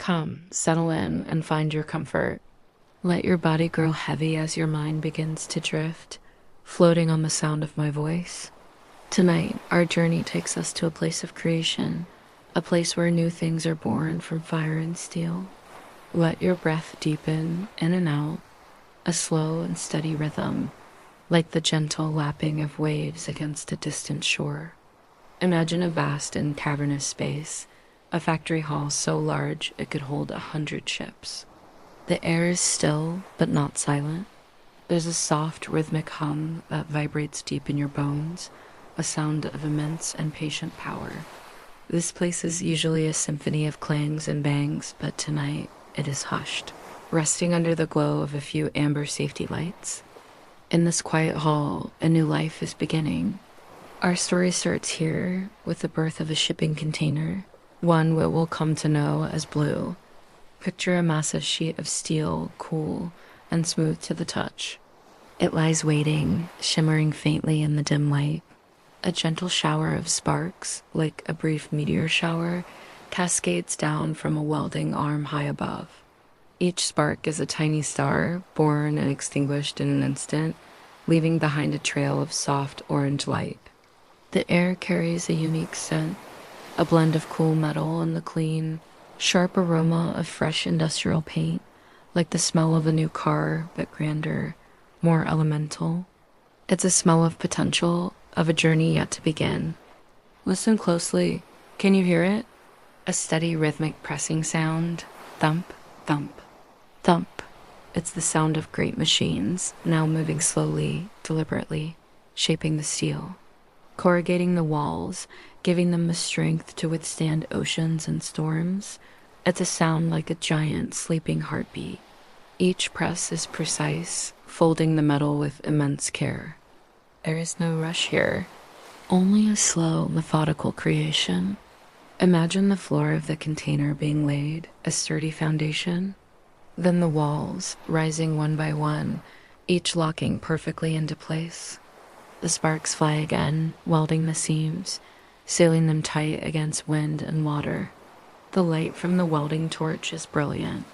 Come, settle in and find your comfort. Let your body grow heavy as your mind begins to drift, floating on the sound of my voice. Tonight, our journey takes us to a place of creation, a place where new things are born from fire and steel. Let your breath deepen in and out, a slow and steady rhythm, like the gentle lapping of waves against a distant shore. Imagine a vast and cavernous space, a factory hall so large it could hold 100 ships. The air is still, but not silent. There's a soft, rhythmic hum that vibrates deep in your bones, a sound of immense and patient power. This place is usually a symphony of clangs and bangs, but tonight it is hushed, resting under the glow of a few amber safety lights. In this quiet hall, a new life is beginning. Our story starts here with the birth of a shipping container, one we will come to know as Blue. Picture a massive sheet of steel, cool and smooth to the touch. It lies waiting, shimmering faintly in the dim light. A gentle shower of sparks, like a brief meteor shower, cascades down from a welding arm high above. Each spark is a tiny star, born and extinguished in an instant, leaving behind a trail of soft orange light. The air carries a unique scent, a blend of cool metal and the clean, sharp aroma of fresh industrial paint, like the smell of a new car, but grander, more elemental. It's a smell of potential, of a journey yet to begin. Listen closely. Can you hear it? A steady rhythmic pressing sound. Thump, thump, thump. It's the sound of great machines, now moving slowly, deliberately, shaping the steel, corrugating the walls, giving them the strength to withstand oceans and storms. It's a sound like a giant sleeping heartbeat. Each press is precise, folding the metal with immense care. There is no rush here, only a slow, methodical creation. Imagine the floor of the container being laid, a sturdy foundation. Then the walls, rising one by one, each locking perfectly into place. The sparks fly again, welding the seams, sealing them tight against wind and water. The light from the welding torch is brilliant,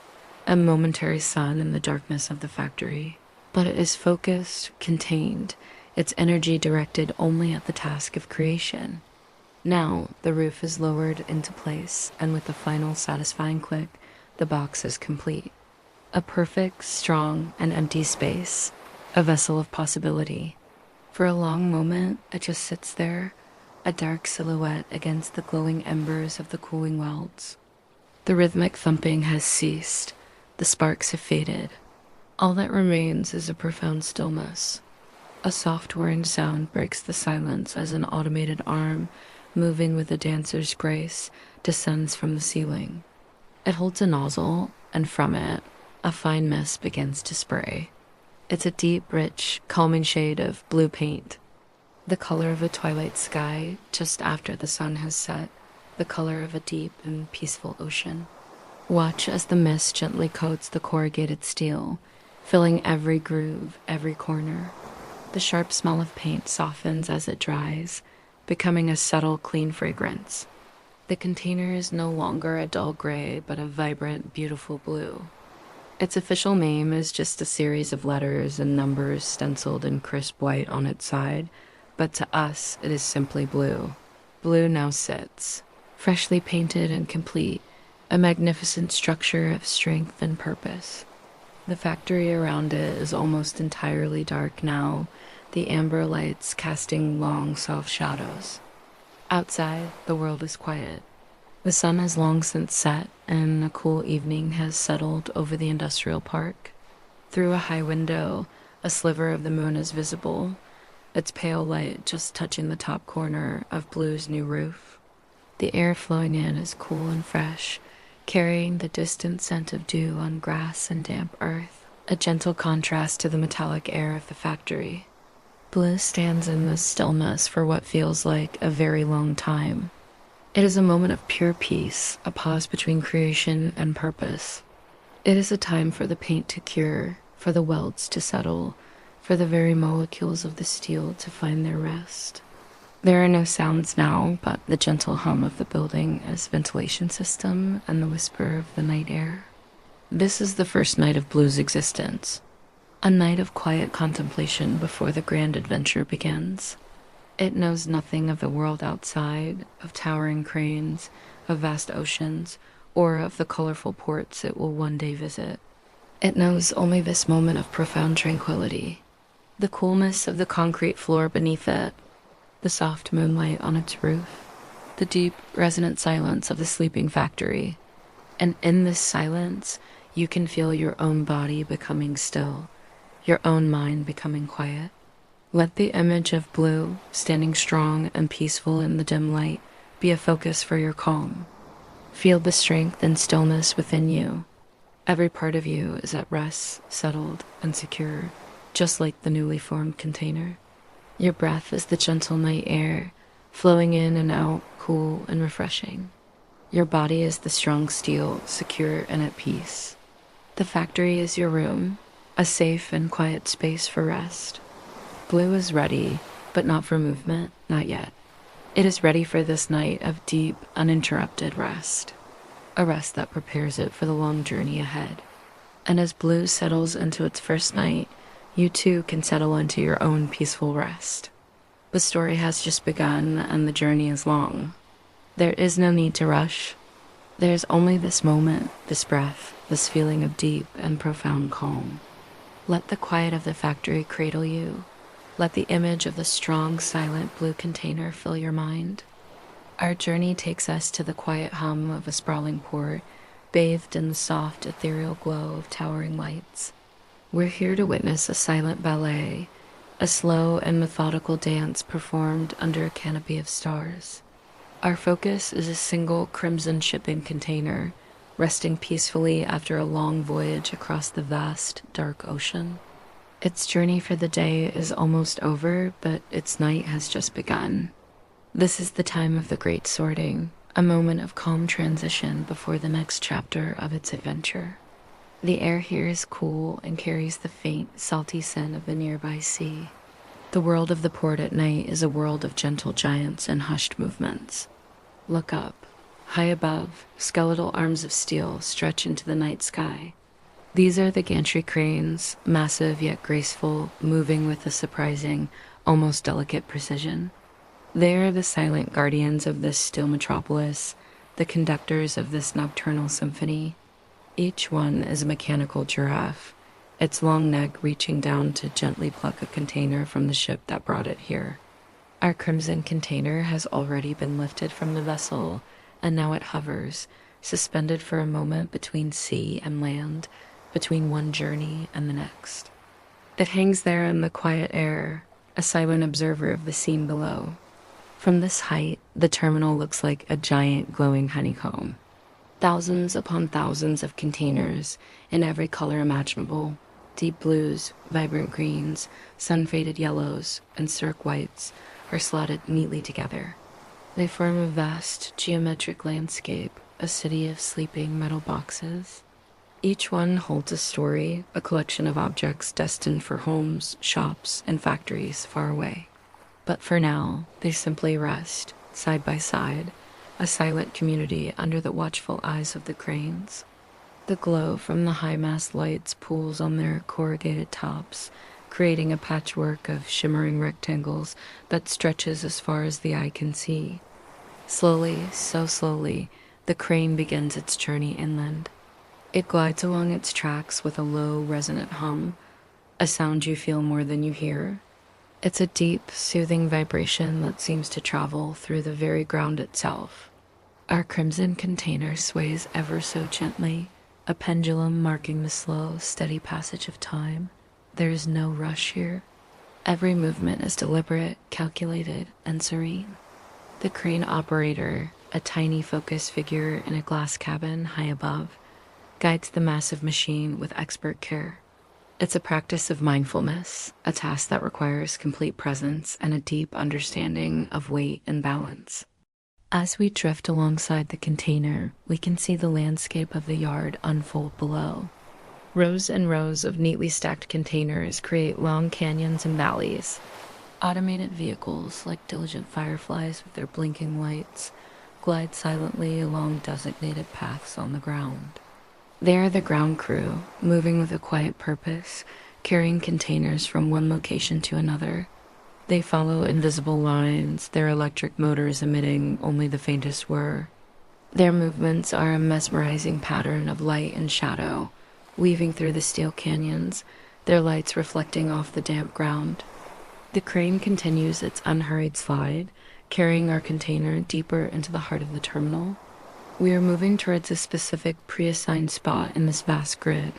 a momentary sun in the darkness of the factory. But it is focused, contained, its energy directed only at the task of creation. Now, the roof is lowered into place, and with the final satisfying click, the box is complete. A perfect, strong, and empty space, a vessel of possibility. For a long moment, it just sits there, a dark silhouette against the glowing embers of the cooling welds. The rhythmic thumping has ceased, the sparks have faded. All that remains is a profound stillness. A soft whirring sound breaks the silence as an automated arm, moving with a dancer's grace, descends from the ceiling. It holds a nozzle, and from it, a fine mist begins to spray. It's a deep, rich, calming shade of blue paint, the color of a twilight sky just after the sun has set, the color of a deep and peaceful ocean. Watch as the mist gently coats the corrugated steel, filling every groove, every corner. The sharp smell of paint softens as it dries, becoming a subtle, clean fragrance. The container is no longer a dull gray, but a vibrant, beautiful blue. Its official name is just a series of letters and numbers stenciled in crisp white on its side, but to us it is simply Blue. Blue now sits, freshly painted and complete, a magnificent structure of strength and purpose. The factory around it is almost entirely dark now, the amber lights casting long, soft shadows. Outside, the world is quiet. The sun has long since set, and a cool evening has settled over the industrial park. Through a high window, a sliver of the moon is visible, its pale light just touching the top corner of Blue's new roof. The air flowing in is cool and fresh, carrying the distant scent of dew on grass and damp earth, a gentle contrast to the metallic air of the factory. Blue stands in the stillness for what feels like a very long time. It is a moment of pure peace, a pause between creation and purpose. It is a time for the paint to cure, for the welds to settle, for the very molecules of the steel to find their rest. There are no sounds now but the gentle hum of the building's ventilation system and the whisper of the night air. This is the first night of Blue's existence, a night of quiet contemplation before the grand adventure begins. It knows nothing of the world outside, of towering cranes, of vast oceans, or of the colorful ports it will one day visit. It knows only this moment of profound tranquility, the coolness of the concrete floor beneath it, the soft moonlight on its roof, the deep, resonant silence of the sleeping factory. And in this silence, you can feel your own body becoming still, your own mind becoming quiet. Let the image of Blue, standing strong and peaceful in the dim light, be a focus for your calm. Feel the strength and stillness within you. Every part of you is at rest, settled, and secure, just like the newly formed container. Your breath is the gentle night air, flowing in and out, cool and refreshing. Your body is the strong steel, secure and at peace. The factory is your room, a safe and quiet space for rest. Blue is ready, but not for movement, not yet. It is ready for this night of deep, uninterrupted rest. A rest that prepares it for the long journey ahead. And as Blue settles into its first night, you too can settle into your own peaceful rest. The story has just begun and the journey is long. There is no need to rush. There's only this moment, this breath, this feeling of deep and profound calm. Let the quiet of the factory cradle you. Let the image of the strong, silent blue container fill your mind. Our journey takes us to the quiet hum of a sprawling port, bathed in the soft, ethereal glow of towering lights. We're here to witness a silent ballet, a slow and methodical dance performed under a canopy of stars. Our focus is a single crimson shipping container, resting peacefully after a long voyage across the vast, dark ocean. Its journey for the day is almost over, but its night has just begun. This is the time of the great sorting, a moment of calm transition before the next chapter of its adventure. The air here is cool and carries the faint, salty scent of the nearby sea. The world of the port at night is a world of gentle giants and hushed movements. Look up. High above, skeletal arms of steel stretch into the night sky. These are the gantry cranes, massive yet graceful, moving with a surprising, almost delicate precision. They are the silent guardians of this still metropolis, the conductors of this nocturnal symphony. Each one is a mechanical giraffe, its long neck reaching down to gently pluck a container from the ship that brought it here. Our crimson container has already been lifted from the vessel, and now it hovers, suspended for a moment between sea and land, between one journey and the next. It hangs there in the quiet air, a silent observer of the scene below. From this height, the terminal looks like a giant glowing honeycomb. Thousands upon thousands of containers in every color imaginable, deep blues, vibrant greens, sun-faded yellows, and cirque whites are slotted neatly together. They form a vast, geometric landscape, a city of sleeping metal boxes. Each one holds a story, a collection of objects destined for homes, shops, and factories far away. But for now, they simply rest, side by side, a silent community under the watchful eyes of the cranes. The glow from the high-mast lights pools on their corrugated tops, creating a patchwork of shimmering rectangles that stretches as far as the eye can see. Slowly, so slowly, the crane begins its journey inland. It glides along its tracks with a low, resonant hum, a sound you feel more than you hear. It's a deep, soothing vibration that seems to travel through the very ground itself. Our crimson container sways ever so gently, a pendulum marking the slow, steady passage of time. There is no rush here. Every movement is deliberate, calculated, and serene. The crane operator, a tiny focused figure in a glass cabin high above, guides the massive machine with expert care. It's a practice of mindfulness, a task that requires complete presence and a deep understanding of weight and balance. As we drift alongside the container, we can see the landscape of the yard unfold below. Rows and rows of neatly stacked containers create long canyons and valleys. Automated vehicles, like diligent fireflies with their blinking lights, glide silently along designated paths on the ground. They are the ground crew, moving with a quiet purpose, carrying containers from one location to another. They follow invisible lines, their electric motors emitting only the faintest whir. Their movements are a mesmerizing pattern of light and shadow, weaving through the steel canyons, their lights reflecting off the damp ground. The crane continues its unhurried slide, carrying our container deeper into the heart of the terminal. We are moving towards a specific pre-assigned spot in this vast grid.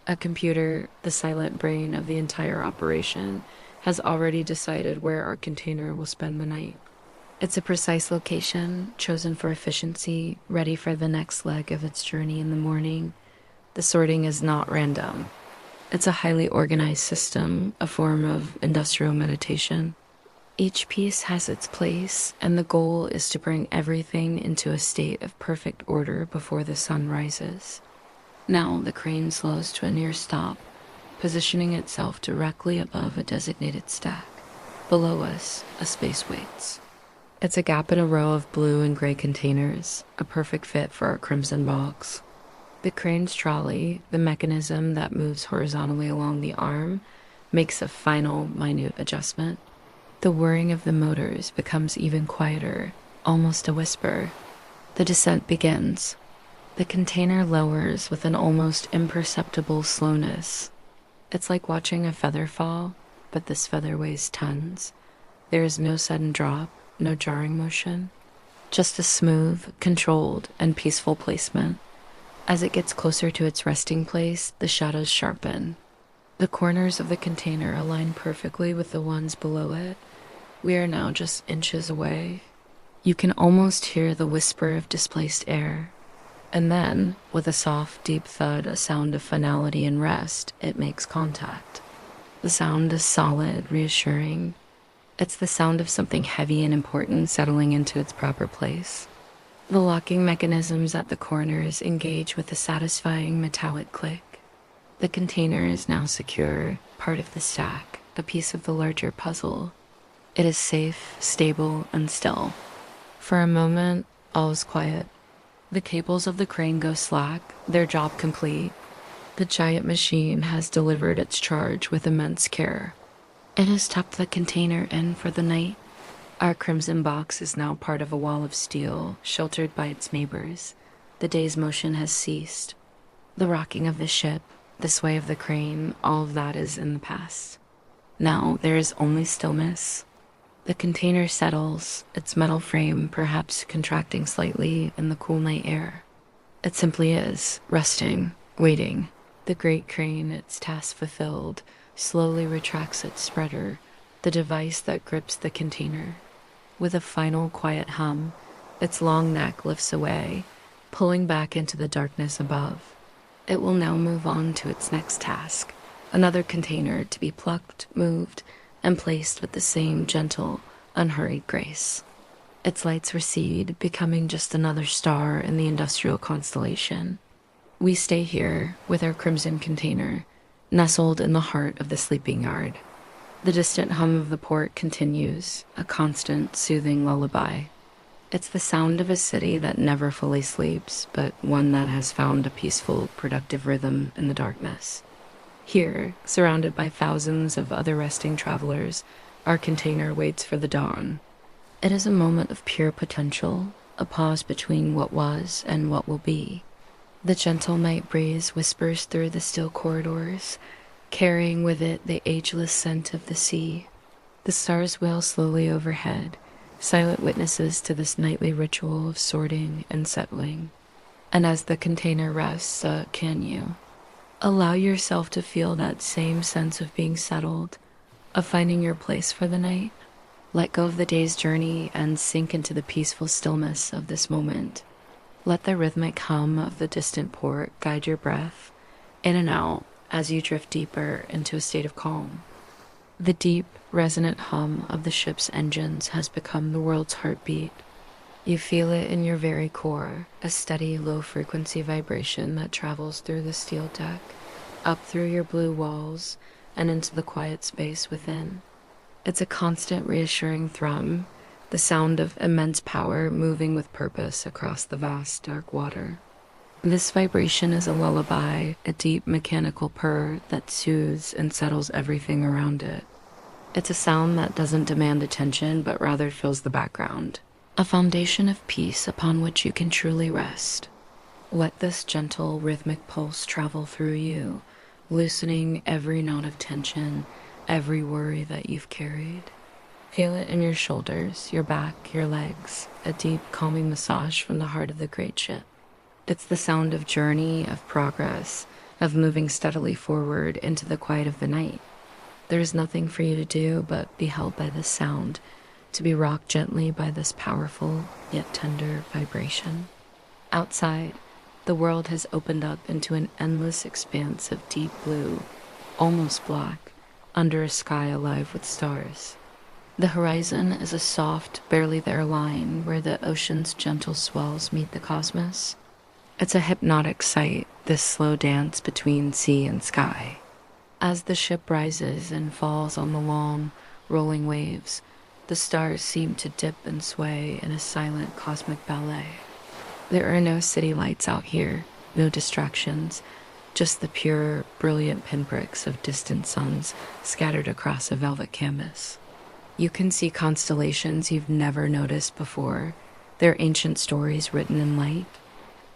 A computer, the silent brain of the entire operation, has already decided where our container will spend the night. It's a precise location, chosen for efficiency, ready for the next leg of its journey in the morning. The sorting is not random. It's a highly organized system, a form of industrial meditation. Each piece has its place, and the goal is to bring everything into a state of perfect order before the sun rises. Now the crane slows to a near stop, positioning itself directly above a designated stack. Below us, a space waits. It's a gap in a row of blue and gray containers, a perfect fit for our crimson box. The crane's trolley, the mechanism that moves horizontally along the arm, makes a final, minute adjustment. The whirring of the motors becomes even quieter, almost a whisper. The descent begins. The container lowers with an almost imperceptible slowness. It's like watching a feather fall, but this feather weighs tons. There is no sudden drop, no jarring motion, just a smooth, controlled, and peaceful placement. As it gets closer to its resting place, the shadows sharpen. The corners of the container align perfectly with the ones below it. We are now just inches away. You can almost hear the whisper of displaced air. And then, with a soft, deep thud, a sound of finality and rest, it makes contact. The sound is solid, reassuring. It's the sound of something heavy and important settling into its proper place. The locking mechanisms at the corners engage with a satisfying metallic click. The container is now secure, part of the stack, a piece of the larger puzzle. It is safe, stable, and still. For a moment, all is quiet. The cables of the crane go slack, their job complete. The giant machine has delivered its charge with immense care. It has tucked the container in for the night. Our crimson box is now part of a wall of steel, sheltered by its neighbors. The day's motion has ceased. The rocking of the ship, the sway of the crane, all of that is in the past. Now there is only stillness. The container settles, its metal frame perhaps contracting slightly in the cool night air. It simply is, resting, waiting. The great crane, its task fulfilled, slowly retracts its spreader, the device that grips the container. With a final quiet hum, its long neck lifts away, pulling back into the darkness above. It will now move on to its next task, another container to be plucked, moved, and placed with the same gentle, unhurried grace. Its lights recede, becoming just another star in the industrial constellation. We stay here with our crimson container, nestled in the heart of the sleeping yard. The distant hum of the port continues, a constant, soothing lullaby. It's the sound of a city that never fully sleeps, but one that has found a peaceful, productive rhythm in the darkness. Here, surrounded by thousands of other resting travelers, our container waits for the dawn. It is a moment of pure potential, a pause between what was and what will be. The gentle night breeze whispers through the still corridors, carrying with it the ageless scent of the sea. The stars wail slowly overhead, silent witnesses to this nightly ritual of sorting and settling. And as the container rests, can you allow yourself to feel that same sense of being settled, of finding your place for the night? Let go of the day's journey and sink into the peaceful stillness of this moment. Let the rhythmic hum of the distant port guide your breath, in and out, as you drift deeper into a state of calm. The deep, resonant hum of the ship's engines has become the world's heartbeat. You feel it in your very core, a steady, low-frequency vibration that travels through the steel deck, up through your blue walls, and into the quiet space within. It's a constant reassuring thrum, the sound of immense power moving with purpose across the vast dark water. This vibration is a lullaby, a deep mechanical purr that soothes and settles everything around it. It's a sound that doesn't demand attention, but rather fills the background. A foundation of peace upon which you can truly rest. Let this gentle, rhythmic pulse travel through you, loosening every knot of tension, every worry that you've carried. Feel it in your shoulders, your back, your legs, a deep, calming massage from the heart of the great ship. It's the sound of journey, of progress, of moving steadily forward into the quiet of the night. There is nothing for you to do but be held by this sound, to be rocked gently by this powerful yet tender vibration. Outside, the world has opened up into an endless expanse of deep blue, almost black, under a sky alive with stars. The horizon is a soft, barely there line where the ocean's gentle swells meet the cosmos. It's a hypnotic sight, this slow dance between sea and sky. As the ship rises and falls on the long, rolling waves, the stars seem to dip and sway in a silent cosmic ballet. There are no city lights out here, no distractions, just the pure, brilliant pinpricks of distant suns scattered across a velvet canvas. You can see constellations you've never noticed before, their ancient stories written in light.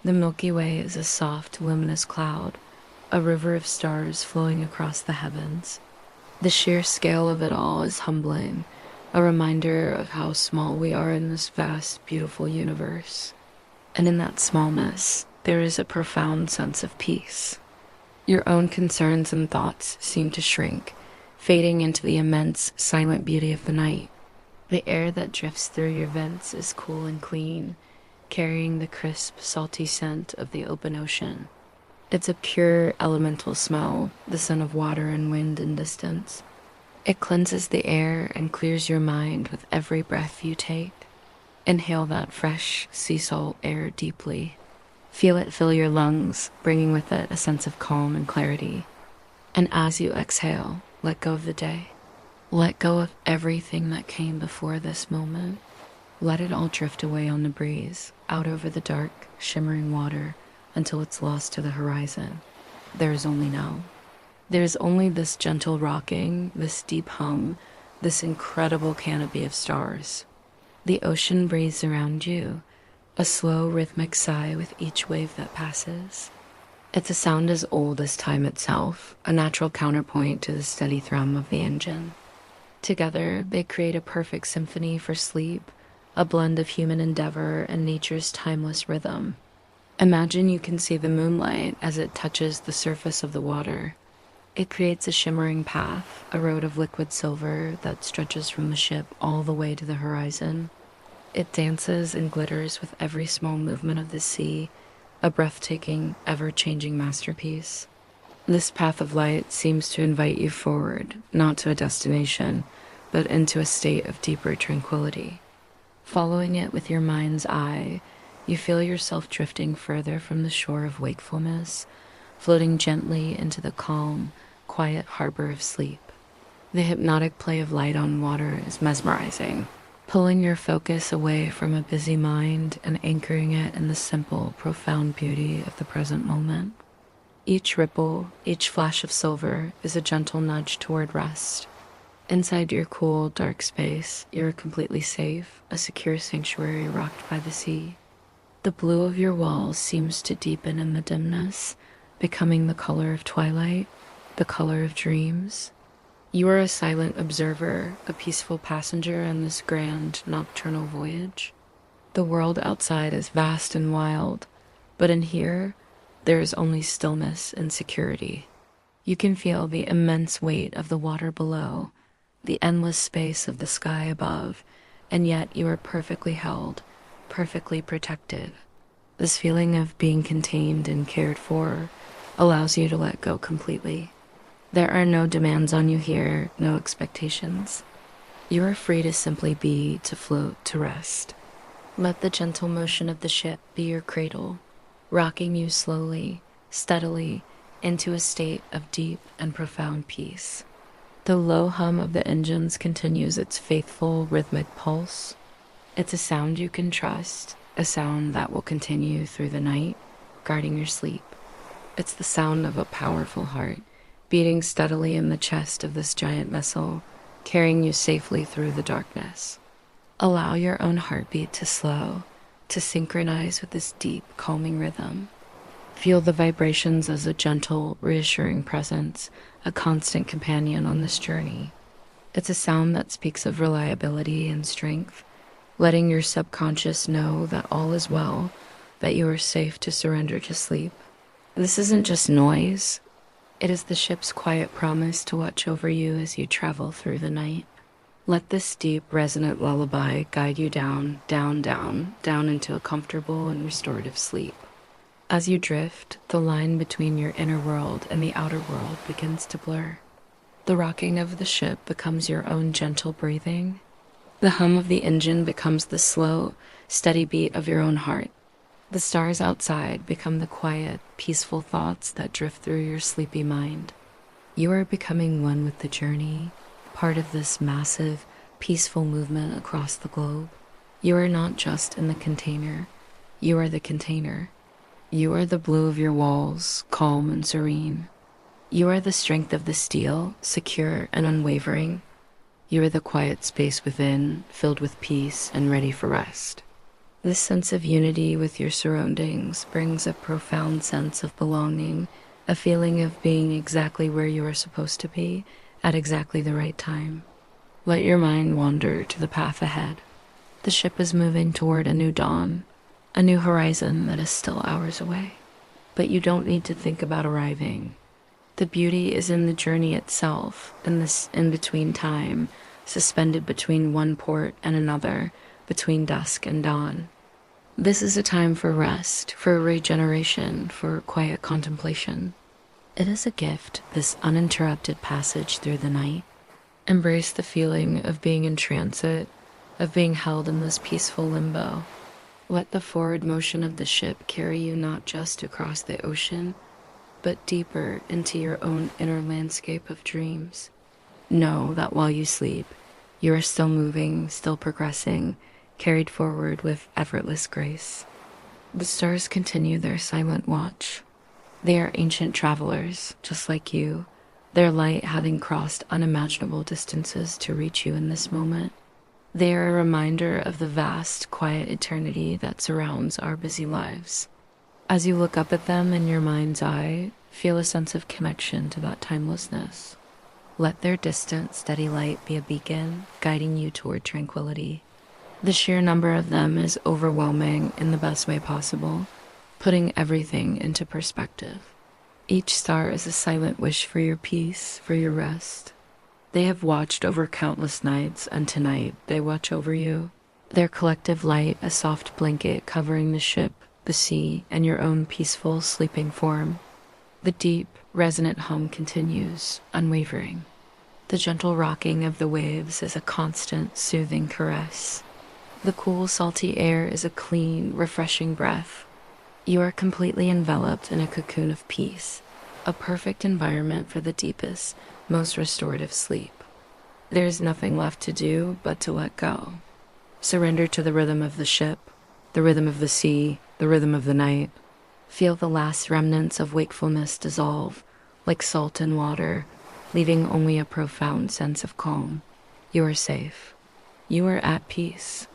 The Milky Way is a soft, luminous cloud, a river of stars flowing across the heavens. The sheer scale of it all is humbling, a reminder of how small we are in this vast, beautiful universe. And in that smallness, there is a profound sense of peace. Your own concerns and thoughts seem to shrink, fading into the immense, silent beauty of the night. The air that drifts through your vents is cool and clean, carrying the crisp, salty scent of the open ocean. It's a pure, elemental smell, the scent of water and wind and distance. It cleanses the air and clears your mind with every breath you take. Inhale that fresh, sea salt air deeply. Feel it fill your lungs, bringing with it a sense of calm and clarity. And as you exhale, let go of the day. Let go of everything that came before this moment. Let it all drift away on the breeze, out over the dark, shimmering water, until it's lost to the horizon. There is only now. There is only this gentle rocking, this deep hum, this incredible canopy of stars. The ocean breathes around you, a slow, rhythmic sigh with each wave that passes. It's a sound as old as time itself, a natural counterpoint to the steady thrum of the engine. Together, they create a perfect symphony for sleep, a blend of human endeavor and nature's timeless rhythm. Imagine you can see the moonlight as it touches the surface of the water. It creates a shimmering path, a road of liquid silver that stretches from the ship all the way to the horizon. It dances and glitters with every small movement of the sea, a breathtaking, ever-changing masterpiece. This path of light seems to invite you forward, not to a destination, but into a state of deeper tranquility. Following it with your mind's eye, you feel yourself drifting further from the shore of wakefulness, floating gently into the calm, quiet harbor of sleep. The hypnotic play of light on water is mesmerizing, pulling your focus away from a busy mind and anchoring it in the simple, profound beauty of the present moment. Each ripple, each flash of silver is a gentle nudge toward rest. Inside your cool, dark space, you're completely safe, a secure sanctuary rocked by the sea. The blue of your walls seems to deepen in the dimness, becoming the color of twilight, the color of dreams. You are a silent observer, a peaceful passenger in this grand, nocturnal voyage. The world outside is vast and wild, but in here, there is only stillness and security. You can feel the immense weight of the water below, the endless space of the sky above, and yet you are perfectly held, perfectly protected. This feeling of being contained and cared for allows you to let go completely. There are no demands on you here, no expectations. You are free to simply be, to float, to rest. Let the gentle motion of the ship be your cradle, rocking you slowly, steadily, into a state of deep and profound peace. The low hum of the engines continues its faithful rhythmic pulse. It's a sound you can trust, a sound that will continue through the night, guarding your sleep. It's the sound of a powerful heart, beating steadily in the chest of this giant vessel, carrying you safely through the darkness. Allow your own heartbeat to slow, to synchronize with this deep, calming rhythm. Feel the vibrations as a gentle, reassuring presence, a constant companion on this journey. It's a sound that speaks of reliability and strength, letting your subconscious know that all is well, that you are safe to surrender to sleep. This isn't just noise. It is the ship's quiet promise to watch over you as you travel through the night. Let this deep, resonant lullaby guide you down, down, down, down into a comfortable and restorative sleep. As you drift, the line between your inner world and the outer world begins to blur. The rocking of the ship becomes your own gentle breathing. The hum of the engine becomes the slow, steady beat of your own heart. The stars outside become the quiet, peaceful thoughts that drift through your sleepy mind. You are becoming one with the journey, part of this massive, peaceful movement across the globe. You are not just in the container. You are the container. You are the blue of your walls, calm and serene. You are the strength of the steel, secure and unwavering. You are the quiet space within, filled with peace and ready for rest. This sense of unity with your surroundings brings a profound sense of belonging, a feeling of being exactly where you are supposed to be at exactly the right time. Let your mind wander to the path ahead. The ship is moving toward a new dawn, a new horizon that is still hours away. But you don't need to think about arriving. The beauty is in the journey itself, in this in-between time, suspended between one port and another, between dusk and dawn. This is a time for rest, for regeneration, for quiet contemplation. It is a gift, this uninterrupted passage through the night. Embrace the feeling of being in transit, of being held in this peaceful limbo. Let the forward motion of the ship carry you not just across the ocean, but deeper into your own inner landscape of dreams. Know that while you sleep, you are still moving, still progressing, carried forward with effortless grace. The stars continue their silent watch. They are ancient travelers, just like you, their light having crossed unimaginable distances to reach you in this moment. They are a reminder of the vast, quiet eternity that surrounds our busy lives. As you look up at them in your mind's eye, feel a sense of connection to that timelessness. Let their distant, steady light be a beacon, guiding you toward tranquility. The sheer number of them is overwhelming in the best way possible, putting everything into perspective. Each star is a silent wish for your peace, for your rest. They have watched over countless nights, and tonight they watch over you. Their collective light, a soft blanket covering the ship, the sea, and your own peaceful, sleeping form. The deep, resonant hum continues, unwavering. The gentle rocking of the waves is a constant, soothing caress. The cool, salty air is a clean, refreshing breath. You are completely enveloped in a cocoon of peace, a perfect environment for the deepest, most restorative sleep. There is nothing left to do but to let go. Surrender to the rhythm of the ship, the rhythm of the sea, the rhythm of the night. Feel the last remnants of wakefulness dissolve, like salt in water, leaving only a profound sense of calm. You are safe. You are at peace.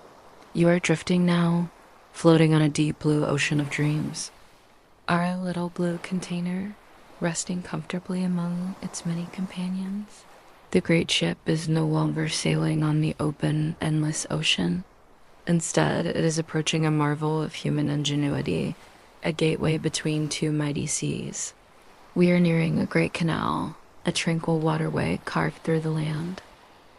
You are drifting now, floating on a deep blue ocean of dreams. Our little blue container, resting comfortably among its many companions. The great ship is no longer sailing on the open, endless ocean. Instead, it is approaching a marvel of human ingenuity, a gateway between two mighty seas. We are nearing a great canal, a tranquil waterway carved through the land.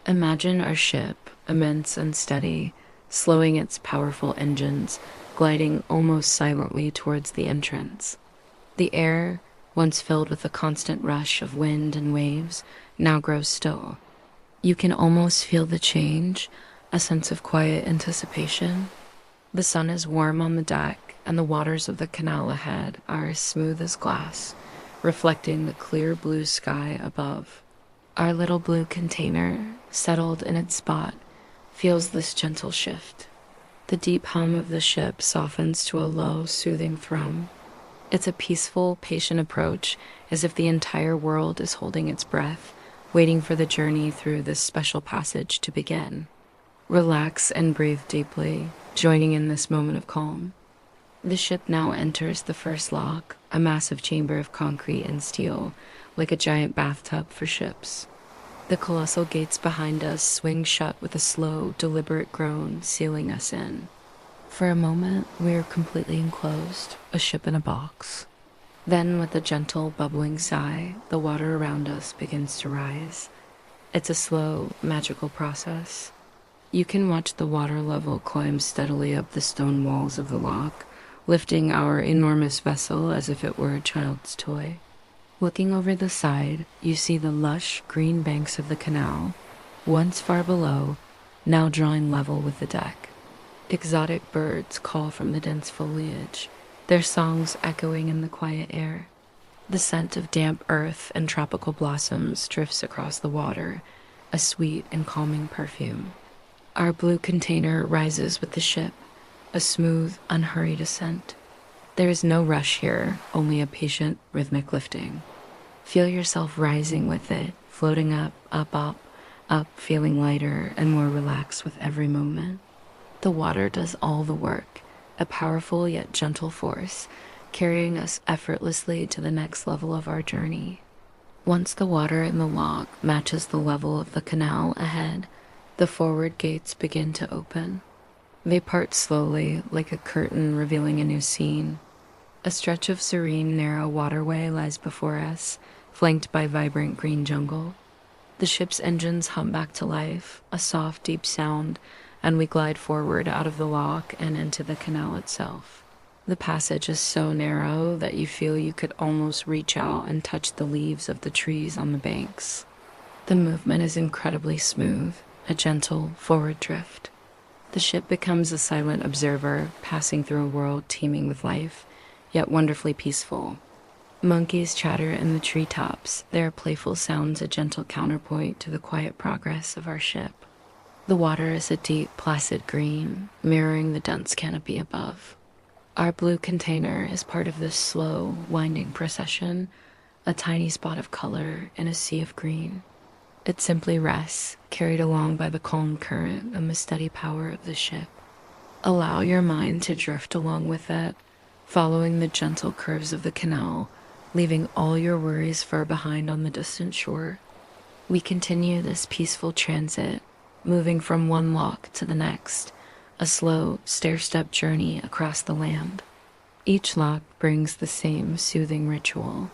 Imagine our ship, immense and steady, slowing its powerful engines, gliding almost silently towards the entrance. The air, once filled with a constant rush of wind and waves, now grows still. You can almost feel the change, a sense of quiet anticipation. The sun is warm on the deck, and the waters of the canal ahead are as smooth as glass, reflecting the clear blue sky above. Our little blue container, settled in its spot, feels this gentle shift. The deep hum of the ship softens to a low, soothing thrum. It's a peaceful, patient approach, as if the entire world is holding its breath, waiting for the journey through this special passage to begin. Relax and breathe deeply, joining in this moment of calm. The ship now enters the first lock, a massive chamber of concrete and steel, like a giant bathtub for ships. The colossal gates behind us swing shut with a slow, deliberate groan, sealing us in. For a moment, we are completely enclosed, a ship in a box. Then, with a gentle, bubbling sigh, the water around us begins to rise. It's a slow, magical process. You can watch the water level climb steadily up the stone walls of the lock, lifting our enormous vessel as if it were a child's toy. Looking over the side, you see the lush, green banks of the canal, once far below, now drawing level with the deck. Exotic birds call from the dense foliage, their songs echoing in the quiet air. The scent of damp earth and tropical blossoms drifts across the water, a sweet and calming perfume. Our blue container rises with the ship, a smooth, unhurried ascent. There is no rush here, only a patient, rhythmic lifting. Feel yourself rising with it, floating up, up, feeling lighter and more relaxed with every moment. The water does all the work, a powerful yet gentle force, carrying us effortlessly to the next level of our journey. Once the water in the lock matches the level of the canal ahead, the forward gates begin to open. They part slowly, like a curtain revealing a new scene. A stretch of serene, narrow waterway lies before us, flanked by vibrant green jungle. The ship's engines hum back to life, a soft, deep sound, and we glide forward out of the lock and into the canal itself. The passage is so narrow that you feel you could almost reach out and touch the leaves of the trees on the banks. The movement is incredibly smooth, a gentle forward drift. The ship becomes a silent observer, passing through a world teeming with life, yet wonderfully peaceful. Monkeys chatter in the treetops, their playful sounds a gentle counterpoint to the quiet progress of our ship. The water is a deep, placid green, mirroring the dense canopy above. Our blue container is part of this slow, winding procession, a tiny spot of color in a sea of green. It simply rests, carried along by the calm current and the steady power of the ship. Allow your mind to drift along with it, following the gentle curves of the canal, leaving all your worries far behind on the distant shore. We continue this peaceful transit, moving from one lock to the next, a slow, stair-step journey across the land. Each lock brings the same soothing ritual: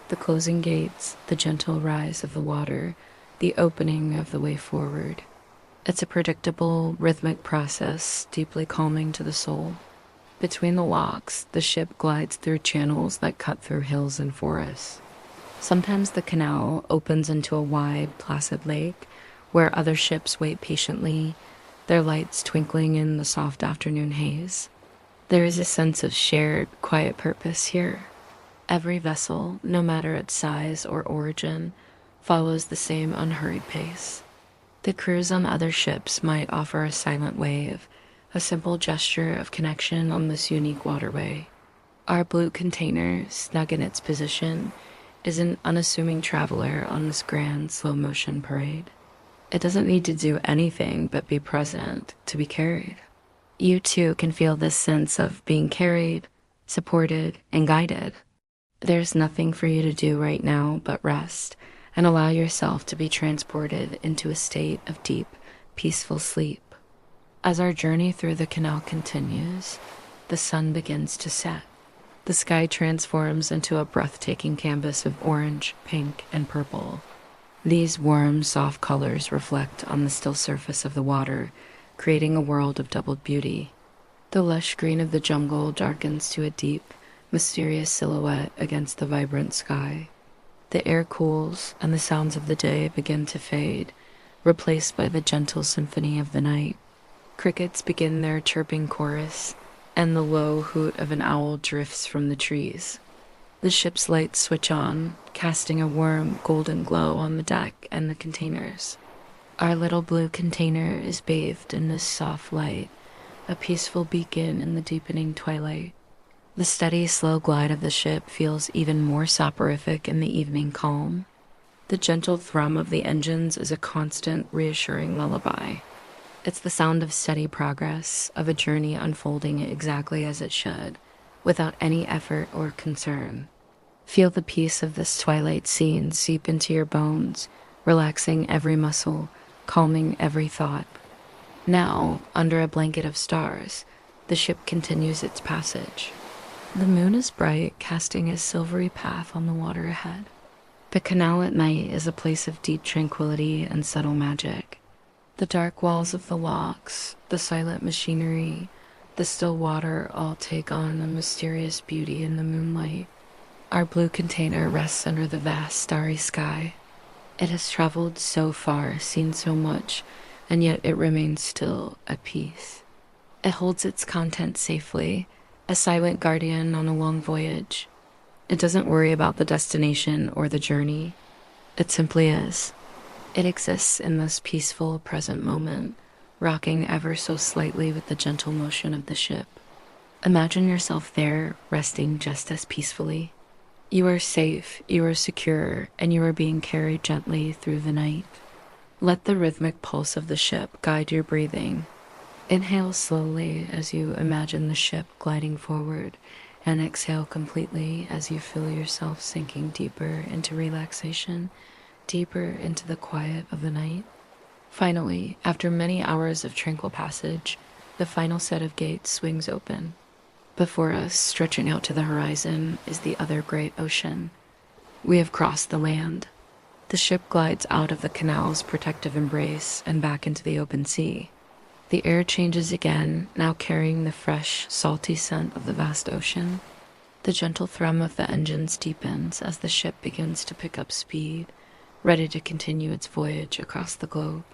the closing gates, the gentle rise of the water, the opening of the way forward. It's a predictable, rhythmic process, deeply calming to the soul. Between the locks, the ship glides through channels that cut through hills and forests. Sometimes the canal opens into a wide, placid lake, where other ships wait patiently, their lights twinkling in the soft afternoon haze. There is a sense of shared, quiet purpose here. Every vessel, no matter its size or origin, follows the same unhurried pace. The crews on other ships might offer a silent wave, a simple gesture of connection on this unique waterway. Our blue container, snug in its position, is an unassuming traveler on this grand, slow-motion parade. It doesn't need to do anything but be present to be carried. You too can feel this sense of being carried, supported, and guided. There's nothing for you to do right now but rest and allow yourself to be transported into a state of deep, peaceful sleep. As our journey through the canal continues, the sun begins to set. The sky transforms into a breathtaking canvas of orange, pink, and purple. These warm, soft colors reflect on the still surface of the water, creating a world of doubled beauty. The lush green of the jungle darkens to a deep, mysterious silhouette against the vibrant sky. The air cools, and the sounds of the day begin to fade, replaced by the gentle symphony of the night. Crickets begin their chirping chorus, and the low hoot of an owl drifts from the trees. The ship's lights switch on, casting a warm, golden glow on the deck and the containers. Our little blue container is bathed in this soft light, a peaceful beacon in the deepening twilight. The steady, slow glide of the ship feels even more soporific in the evening calm. The gentle thrum of the engines is a constant, reassuring lullaby. It's the sound of steady progress, of a journey unfolding exactly as it should, without any effort or concern. Feel the peace of this twilight scene seep into your bones, relaxing every muscle, calming every thought. Now, under a blanket of stars, the ship continues its passage. The moon is bright, casting a silvery path on the water ahead. The canal at night is a place of deep tranquility and subtle magic. The dark walls of the locks, the silent machinery, the still water all take on a mysterious beauty in the moonlight. Our blue container rests under the vast starry sky. It has traveled so far, seen so much, and yet it remains still at peace. It holds its contents safely, a silent guardian on a long voyage. It doesn't worry about the destination or the journey. It simply is. It exists in this peaceful present moment, rocking ever so slightly with the gentle motion of the ship. Imagine yourself there, resting just as peacefully. You are safe, you are secure, and you are being carried gently through the night. Let the rhythmic pulse of the ship guide your breathing. Inhale slowly as you imagine the ship gliding forward, and exhale completely as you feel yourself sinking deeper into relaxation, deeper into the quiet of the night. Finally, after many hours of tranquil passage, the final set of gates swings open. Before us, stretching out to the horizon, is the other great ocean. We have crossed the land. The ship glides out of the canal's protective embrace and back into the open sea. The air changes again, now carrying the fresh, salty scent of the vast ocean. The gentle thrum of the engines deepens as the ship begins to pick up speed, ready to continue its voyage across the globe.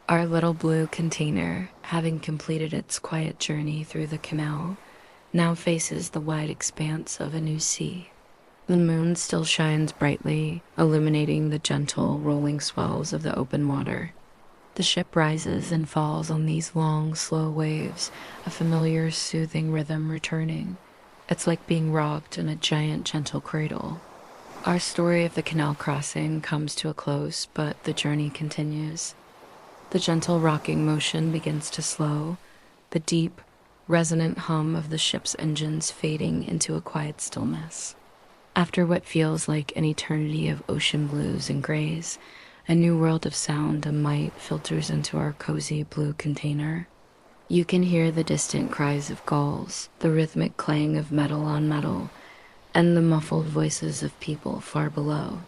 Our little blue container, having completed its quiet journey through the canal, now faces the wide expanse of a new sea. The moon still shines brightly, illuminating the gentle, rolling swells of the open water. The ship rises and falls on these long, slow waves, a familiar, soothing rhythm returning. It's like being rocked in a giant, gentle cradle. Our story of the canal crossing comes to a close, but the journey continues. The gentle rocking motion begins to slow, the deep, resonant hum of the ship's engines fading into a quiet stillness. After what feels like an eternity of ocean blues and grays, a new world of sound and light filters into our cozy blue container. You can hear the distant cries of gulls, the rhythmic clang of metal on metal, and the muffled voices of people far below.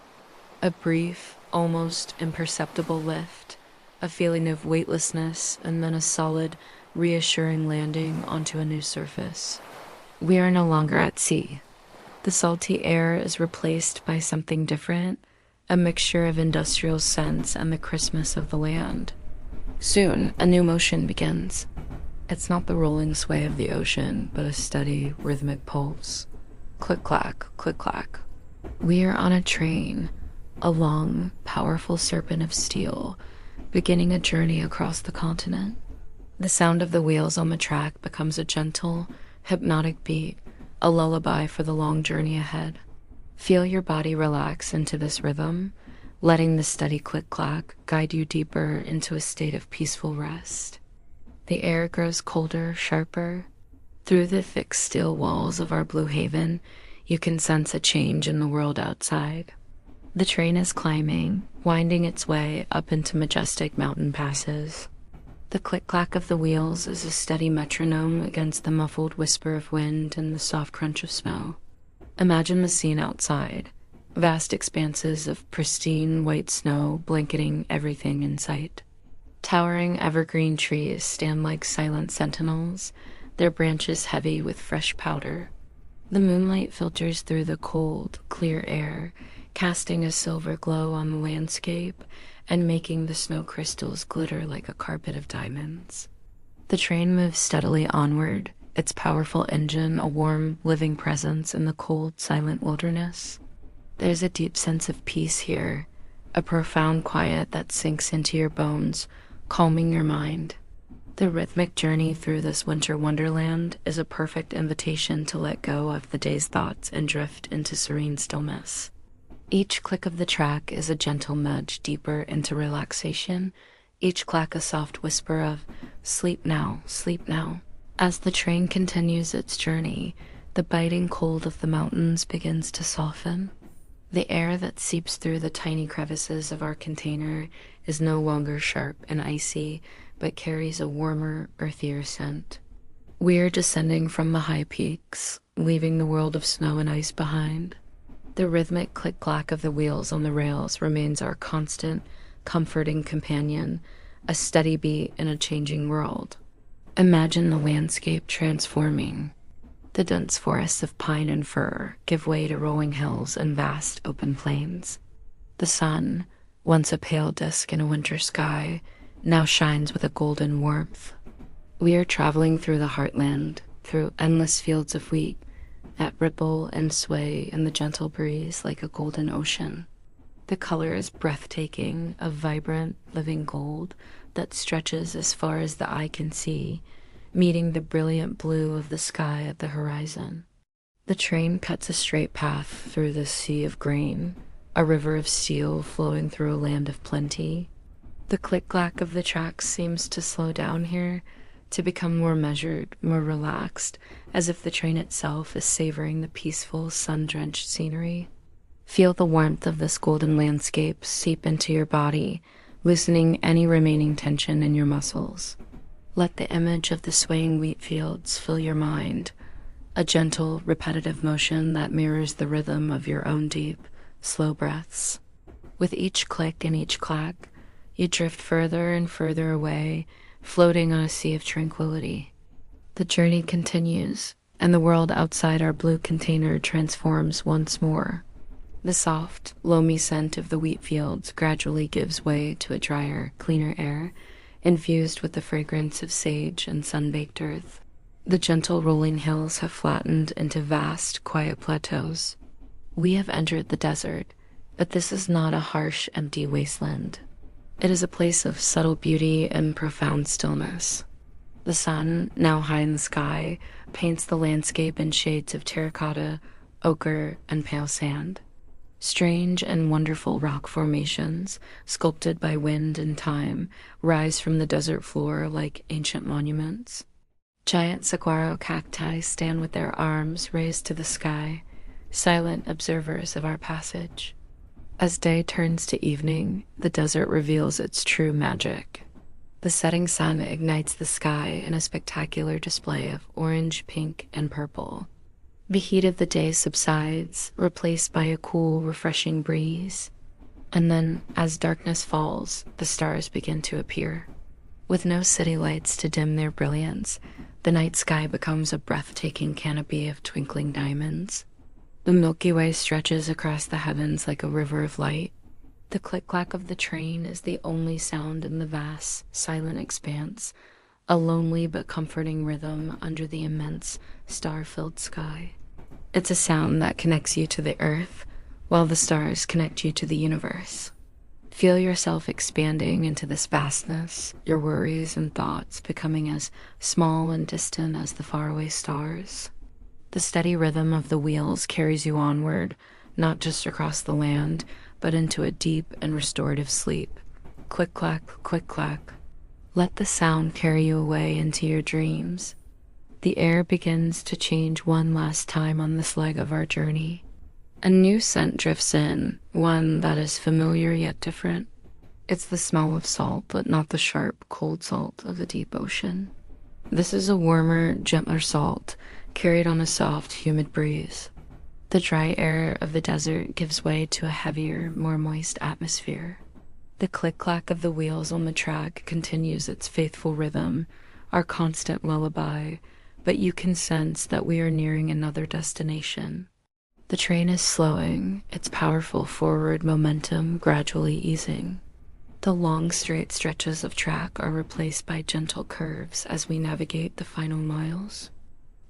A brief, almost imperceptible lift, a feeling of weightlessness, and then a solid, reassuring landing onto a new surface. We are no longer at sea. The salty air is replaced by something different, a mixture of industrial scents and the crispness of the land. Soon, a new motion begins. It's not the rolling sway of the ocean, but a steady, rhythmic pulse. Click-clack, click-clack. We are on a train, a long, powerful serpent of steel, beginning a journey across the continent. The sound of the wheels on the track becomes a gentle, hypnotic beat, a lullaby for the long journey ahead. Feel your body relax into this rhythm, letting the steady click-clack guide you deeper into a state of peaceful rest. The air grows colder, sharper. Through the thick steel walls of our blue haven, you can sense a change in the world outside. The train is climbing, winding its way up into majestic mountain passes. The click-clack of the wheels is a steady metronome against the muffled whisper of wind and the soft crunch of snow. Imagine the scene outside, vast expanses of pristine white snow blanketing everything in sight. Towering evergreen trees stand like silent sentinels, their branches heavy with fresh powder. The moonlight filters through the cold, clear air, casting a silver glow on the landscape and making the snow crystals glitter like a carpet of diamonds. The train moves steadily onward, its powerful engine a warm, living presence in the cold, silent wilderness. There's a deep sense of peace here, a profound quiet that sinks into your bones, calming your mind. The rhythmic journey through this winter wonderland is a perfect invitation to let go of the day's thoughts and drift into serene stillness. Each click of the track is a gentle nudge deeper into relaxation, each clack a soft whisper of, sleep now, sleep now. As the train continues its journey, the biting cold of the mountains begins to soften. The air that seeps through the tiny crevices of our container is no longer sharp and icy, but carries a warmer, earthier scent. We're descending from the high peaks, leaving the world of snow and ice behind. The rhythmic click-clack of the wheels on the rails remains our constant, comforting companion, a steady beat in a changing world. Imagine the landscape transforming. The dense forests of pine and fir give way to rolling hills and vast open plains. The sun, once a pale disk in a winter sky, now shines with a golden warmth. We are traveling through the heartland, through endless fields of wheat, that ripple and sway in the gentle breeze like a golden ocean. The color is breathtaking, a vibrant, living gold that stretches as far as the eye can see, meeting the brilliant blue of the sky at the horizon. The train cuts a straight path through this sea of grain, a river of steel flowing through a land of plenty. The click-clack of the tracks seems to slow down here, to become more measured, more relaxed, as if the train itself is savoring the peaceful, sun-drenched scenery. Feel the warmth of this golden landscape seep into your body, loosening any remaining tension in your muscles. Let the image of the swaying wheat fields fill your mind, a gentle, repetitive motion that mirrors the rhythm of your own deep, slow breaths. With each click and each clack, you drift further and further away, floating on a sea of tranquility. The journey continues, and the world outside our blue container transforms once more. The soft, loamy scent of the wheat fields gradually gives way to a drier, cleaner air, infused with the fragrance of sage and sun-baked earth. The gentle rolling hills have flattened into vast, quiet plateaus. We have entered the desert, but this is not a harsh, empty wasteland. It is a place of subtle beauty and profound stillness. The sun, now high in the sky, paints the landscape in shades of terracotta, ochre, and pale sand. Strange and wonderful rock formations, sculpted by wind and time, rise from the desert floor like ancient monuments. Giant saguaro cacti stand with their arms raised to the sky, silent observers of our passage. As day turns to evening, the desert reveals its true magic. The setting sun ignites the sky in a spectacular display of orange, pink, and purple. The heat of the day subsides, replaced by a cool, refreshing breeze. And then, as darkness falls, the stars begin to appear. With no city lights to dim their brilliance, the night sky becomes a breathtaking canopy of twinkling diamonds. The Milky Way stretches across the heavens like a river of light. The click-clack of the train is the only sound in the vast, silent expanse, a lonely but comforting rhythm under the immense, star-filled sky. It's a sound that connects you to the earth, while the stars connect you to the universe. Feel yourself expanding into this vastness, your worries and thoughts becoming as small and distant as the faraway stars. The steady rhythm of the wheels carries you onward, not just across the land, but into a deep and restorative sleep. Click-clack, click-clack. Let the sound carry you away into your dreams. The air begins to change one last time on this leg of our journey. A new scent drifts in, one that is familiar yet different. It's the smell of salt, but not the sharp, cold salt of the deep ocean. This is a warmer, gentler salt, carried on a soft, humid breeze. The dry air of the desert gives way to a heavier, more moist atmosphere. The click-clack of the wheels on the track continues its faithful rhythm, our constant lullaby, but you can sense that we are nearing another destination. The train is slowing, its powerful forward momentum gradually easing. The long, straight stretches of track are replaced by gentle curves as we navigate the final miles.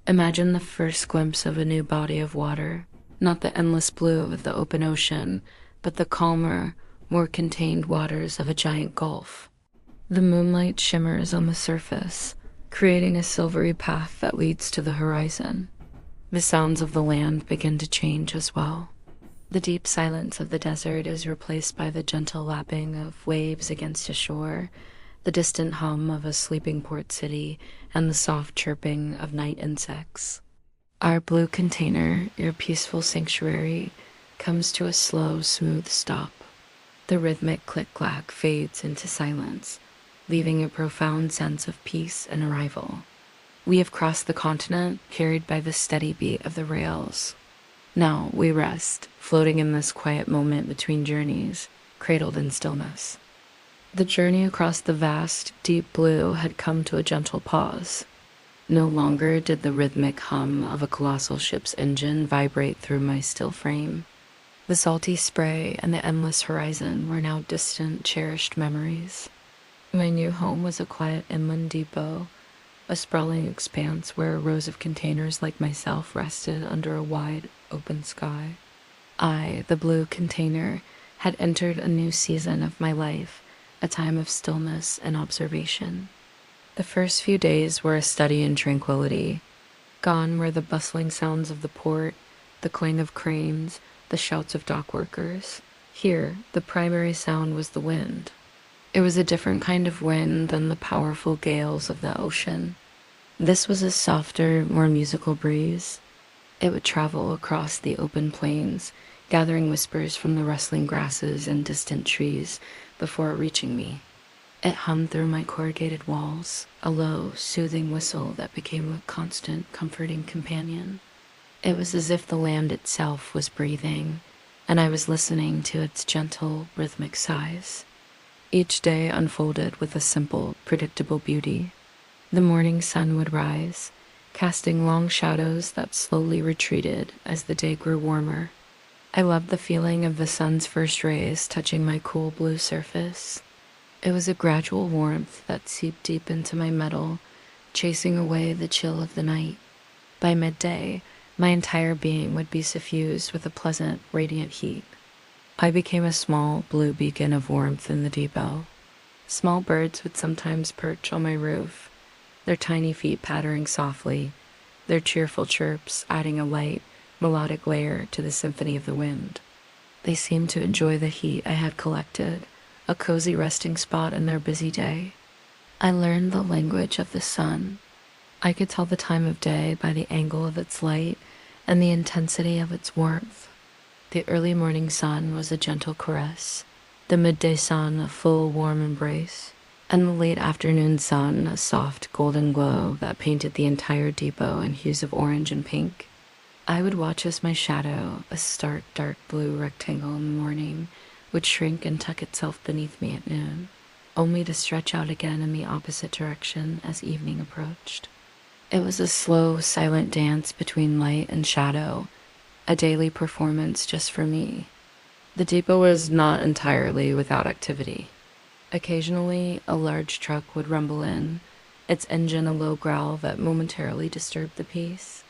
Imagine the first glimpse of a new body of water, Not the endless blue of the open ocean, but the calmer, more contained waters of a giant gulf. The moonlight shimmers on the surface, creating a silvery path that leads to the horizon. The sounds of the land begin to change as well. The deep silence of the desert is replaced by the gentle lapping of waves against a shore, the distant hum of a sleeping port city, and the soft chirping of night insects. Our blue container, your peaceful sanctuary, comes to a slow, smooth stop. The rhythmic click-clack fades into silence, leaving a profound sense of peace and arrival. We have crossed the continent, carried by the steady beat of the rails. Now we rest, floating in this quiet moment between journeys, cradled in stillness. The journey across the vast, deep blue had come to a gentle pause. No longer did the rhythmic hum of a colossal ship's engine vibrate through my still frame. The salty spray and the endless horizon were now distant, cherished memories. My new home was a quiet inland depot, a sprawling expanse where rows of containers like myself rested under a wide, open sky. I, the blue container, had entered a new season of my life, a time of stillness and observation. The first few days were a study in tranquility. Gone were the bustling sounds of the port, the clang of cranes, the shouts of dock workers. Here, the primary sound was the wind. It was a different kind of wind than the powerful gales of the ocean. This was a softer, more musical breeze. It would travel across the open plains, gathering whispers from the rustling grasses and distant trees before reaching me. It hummed through my corrugated walls, a low, soothing whistle that became a constant, comforting companion. It was as if the land itself was breathing, and I was listening to its gentle, rhythmic sighs. Each day unfolded with a simple, predictable beauty. The morning sun would rise, casting long shadows that slowly retreated as the day grew warmer. I loved the feeling of the sun's first rays touching my cool blue surface. It was a gradual warmth that seeped deep into my metal, chasing away the chill of the night. By midday, my entire being would be suffused with a pleasant, radiant heat. I became a small, blue beacon of warmth in the depot. Small birds would sometimes perch on my roof, their tiny feet pattering softly, their cheerful chirps adding a light, melodic layer to the symphony of the wind. They seemed to enjoy the heat I had collected, a cozy resting spot in their busy day. I learned the language of the sun. I could tell the time of day by the angle of its light and the intensity of its warmth. The early morning sun was a gentle caress, the midday sun a full, warm embrace, and the late afternoon sun a soft, golden glow that painted the entire depot in hues of orange and pink. I would watch as my shadow, a stark, dark blue rectangle in the morning, would shrink and tuck itself beneath me at noon, only to stretch out again in the opposite direction as evening approached. It was a slow, silent dance between light and shadow, a daily performance just for me. The depot was not entirely without activity. Occasionally, a large truck would rumble in, its engine a low growl that momentarily disturbed the peace.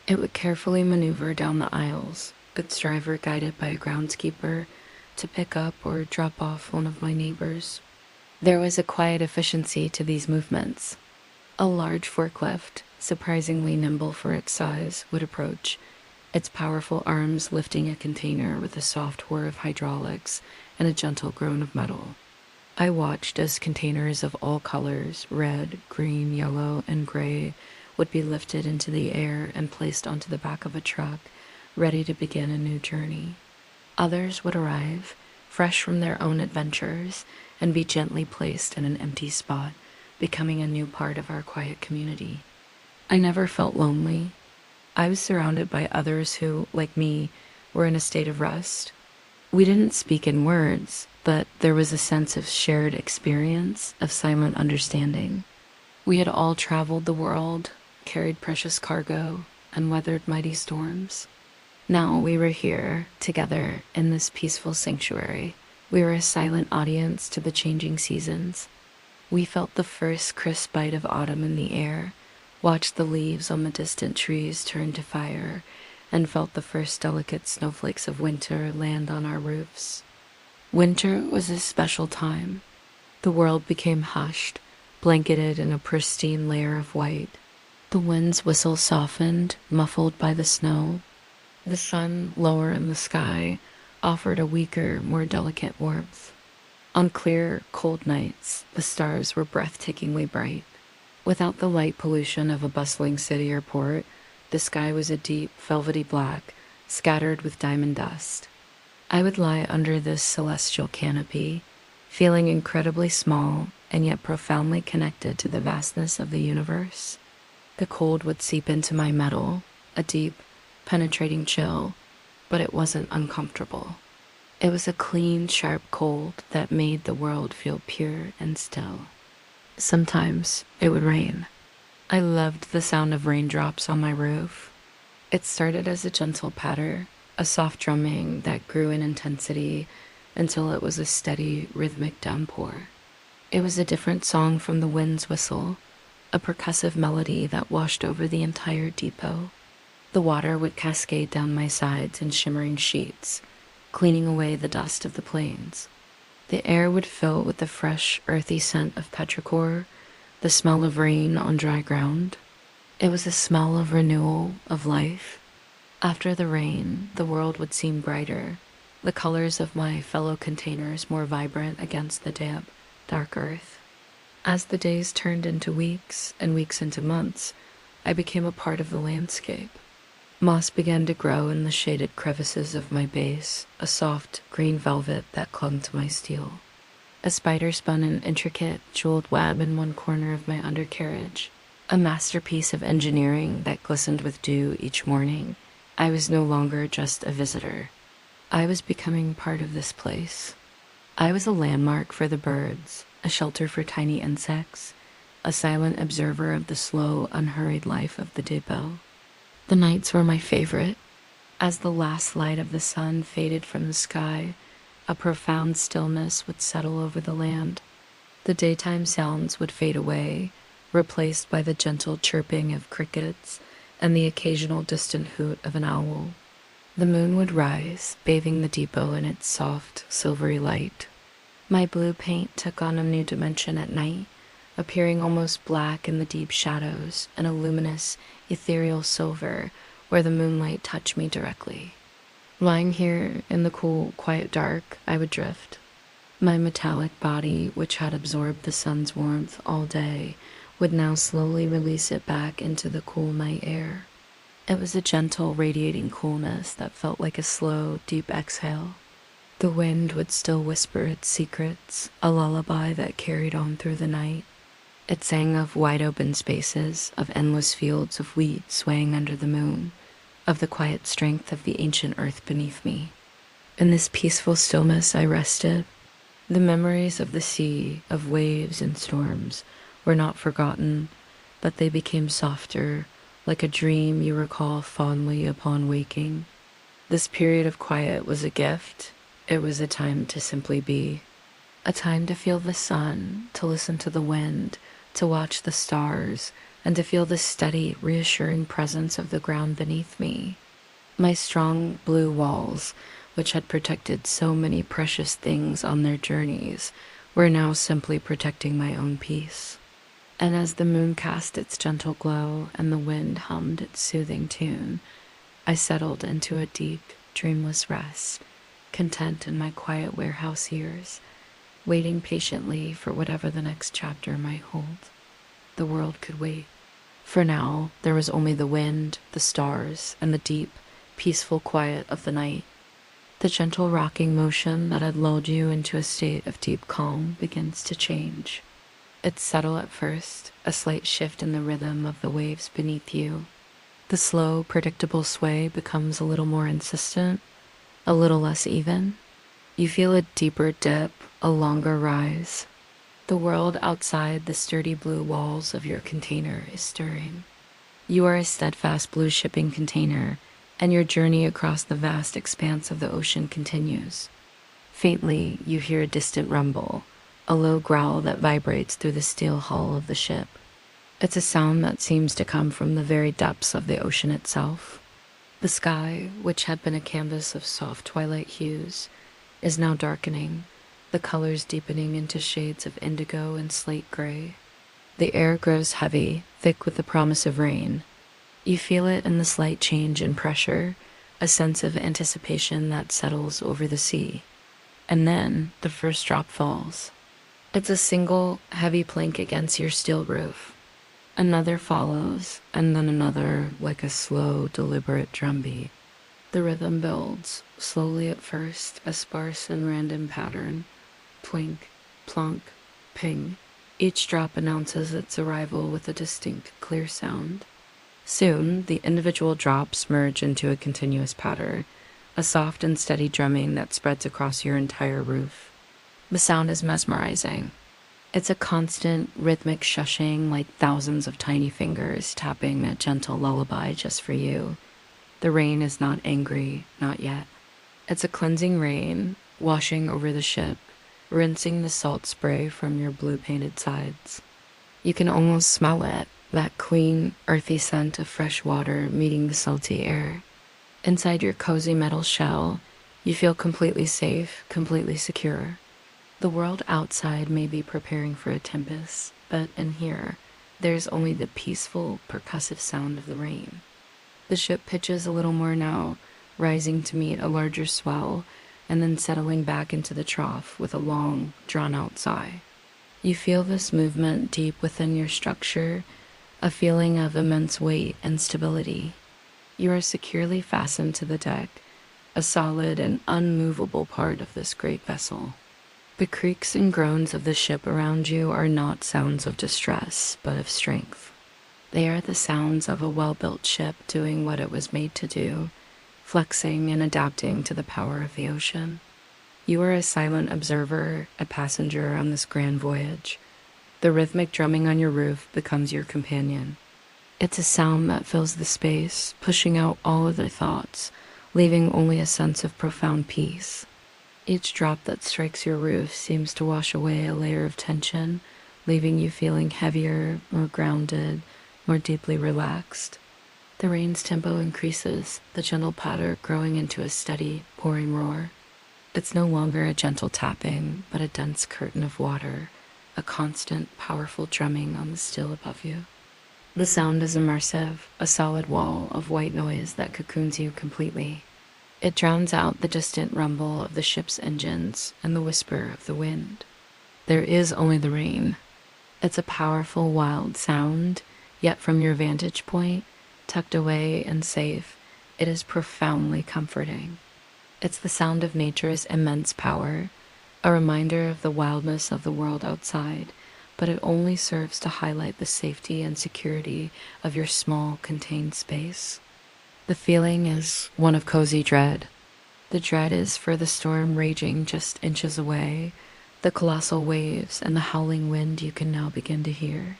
It would carefully maneuver down the aisles, its driver guided by a groundskeeper, to pick up or drop off one of my neighbors. There was a quiet efficiency to these movements. A large forklift, surprisingly nimble for its size, would approach, its powerful arms lifting a container with a soft whir of hydraulics and a gentle groan of metal. I watched as containers of all colors, red, green, yellow, and gray, would be lifted into the air and placed onto the back of a truck, ready to begin a new journey. Others would arrive, fresh from their own adventures, and be gently placed in an empty spot, becoming a new part of our quiet community. I never felt lonely. I was surrounded by others who, like me, were in a state of rest. We didn't speak in words, but there was a sense of shared experience, of silent understanding. We had all traveled the world, carried precious cargo, and weathered mighty storms. Now we were here, together, in this peaceful sanctuary. We were a silent audience to the changing seasons. We felt the first crisp bite of autumn in the air, watched the leaves on the distant trees turn to fire, and felt the first delicate snowflakes of winter land on our roofs. Winter was a special time. The world became hushed, blanketed in a pristine layer of white. The wind's whistle softened, muffled by the snow. The sun, lower in the sky, offered a weaker, more delicate warmth. On clear, cold nights, the stars were breathtakingly bright. Without the light pollution of a bustling city or port, the sky was a deep, velvety black, scattered with diamond dust. I would lie under this celestial canopy, feeling incredibly small and yet profoundly connected to the vastness of the universe. The cold would seep into my metal, a deep, penetrating chill, but it wasn't uncomfortable. It was a clean, sharp cold that made the world feel pure and still. Sometimes it would rain. I loved the sound of raindrops on my roof. It started as a gentle patter, a soft drumming that grew in intensity until it was a steady, rhythmic downpour. It was a different song from the wind's whistle, a percussive melody that washed over the entire depot. The water would cascade down my sides in shimmering sheets, cleaning away the dust of the plains. The air would fill with the fresh, earthy scent of petrichor, the smell of rain on dry ground. It was a smell of renewal, of life. After the rain, the world would seem brighter, the colors of my fellow containers more vibrant against the damp, dark earth. As the days turned into weeks and weeks into months, I became a part of the landscape. Moss began to grow in the shaded crevices of my base, a soft, green velvet that clung to my steel. A spider spun an intricate, jeweled web in one corner of my undercarriage, a masterpiece of engineering that glistened with dew each morning. I was no longer just a visitor. I was becoming part of this place. I was a landmark for the birds, a shelter for tiny insects, a silent observer of the slow, unhurried life of the depot. The nights were my favorite. As the last light of the sun faded from the sky, a profound stillness would settle over the land. The daytime sounds would fade away, replaced by the gentle chirping of crickets and the occasional distant hoot of an owl. The moon would rise, bathing the depot in its soft, silvery light. My blue paint took on a new dimension at night, appearing almost black in the deep shadows and a luminous, ethereal silver where the moonlight touched me directly. Lying here in the cool, quiet dark, I would drift. My metallic body, which had absorbed the sun's warmth all day, would now slowly release it back into the cool night air. It was a gentle, radiating coolness that felt like a slow, deep exhale. The wind would still whisper its secrets, a lullaby that carried on through the night. It sang of wide open spaces, of endless fields of wheat swaying under the moon, of the quiet strength of the ancient earth beneath me. In this peaceful stillness I rested. The memories of the sea, of waves and storms, were not forgotten, but they became softer, like a dream you recall fondly upon waking. This period of quiet was a gift. It was a time to simply be. A time to feel the sun, to listen to the wind, to watch the stars, and to feel the steady, reassuring presence of the ground beneath me. My strong blue walls, which had protected so many precious things on their journeys, were now simply protecting my own peace. And as the moon cast its gentle glow and the wind hummed its soothing tune, I settled into a deep, dreamless rest, content in my quiet warehouse years, waiting patiently for whatever the next chapter might hold. The world could wait. For now, there was only the wind, the stars, and the deep, peaceful quiet of the night. The gentle rocking motion that had lulled you into a state of deep calm begins to change. It's subtle at first, a slight shift in the rhythm of the waves beneath you. The slow, predictable sway becomes a little more insistent, a little less even. You feel a deeper dip, a longer rise. The world outside the sturdy blue walls of your container is stirring. You are a steadfast blue shipping container, and your journey across the vast expanse of the ocean continues. Faintly, you hear a distant rumble, a low growl that vibrates through the steel hull of the ship. It's a sound that seems to come from the very depths of the ocean itself. The sky, which had been a canvas of soft twilight hues, is now darkening, the colors deepening into shades of indigo and slate gray. The air grows heavy, thick with the promise of rain. You feel it in the slight change in pressure, a sense of anticipation that settles over the sea. And then the first drop falls. It's a single, heavy plink against your steel roof. Another follows, and then another, like a slow, deliberate drumbeat. The rhythm builds, slowly at first, a sparse and random pattern. Twink, plonk, ping. Each drop announces its arrival with a distinct, clear sound. Soon, the individual drops merge into a continuous pattern, a soft and steady drumming that spreads across your entire roof. The sound is mesmerizing. It's a constant, rhythmic shushing like thousands of tiny fingers tapping a gentle lullaby just for you. The rain is not angry, not yet. It's a cleansing rain, washing over the ship, rinsing the salt spray from your blue-painted sides. You can almost smell it, that clean, earthy scent of fresh water meeting the salty air. Inside your cozy metal shell, you feel completely safe, completely secure. The world outside may be preparing for a tempest, but in here, there's only the peaceful, percussive sound of the rain. The ship pitches a little more now, rising to meet a larger swell, and then settling back into the trough with a long, drawn-out sigh. You feel this movement deep within your structure, a feeling of immense weight and stability. You are securely fastened to the deck, a solid and unmovable part of this great vessel. The creaks and groans of the ship around you are not sounds of distress, but of strength. They are the sounds of a well-built ship doing what it was made to do, flexing and adapting to the power of the ocean. You are a silent observer, a passenger on this grand voyage. The rhythmic drumming on your roof becomes your companion. It's a sound that fills the space, pushing out all other thoughts, leaving only a sense of profound peace. Each drop that strikes your roof seems to wash away a layer of tension, leaving you feeling heavier, more grounded, more deeply relaxed. The rain's tempo increases, the gentle patter growing into a steady, pouring roar. It's no longer a gentle tapping, but a dense curtain of water, a constant, powerful drumming on the still above you. The sound is immersive, a solid wall of white noise that cocoons you completely. It drowns out the distant rumble of the ship's engines and the whisper of the wind. There is only the rain. It's a powerful, wild sound, yet from your vantage point, tucked away and safe, it is profoundly comforting. It's the sound of nature's immense power, a reminder of the wildness of the world outside, but it only serves to highlight the safety and security of your small, contained space. The feeling is one of cozy dread. The dread is for the storm raging just inches away, the colossal waves and the howling wind you can now begin to hear.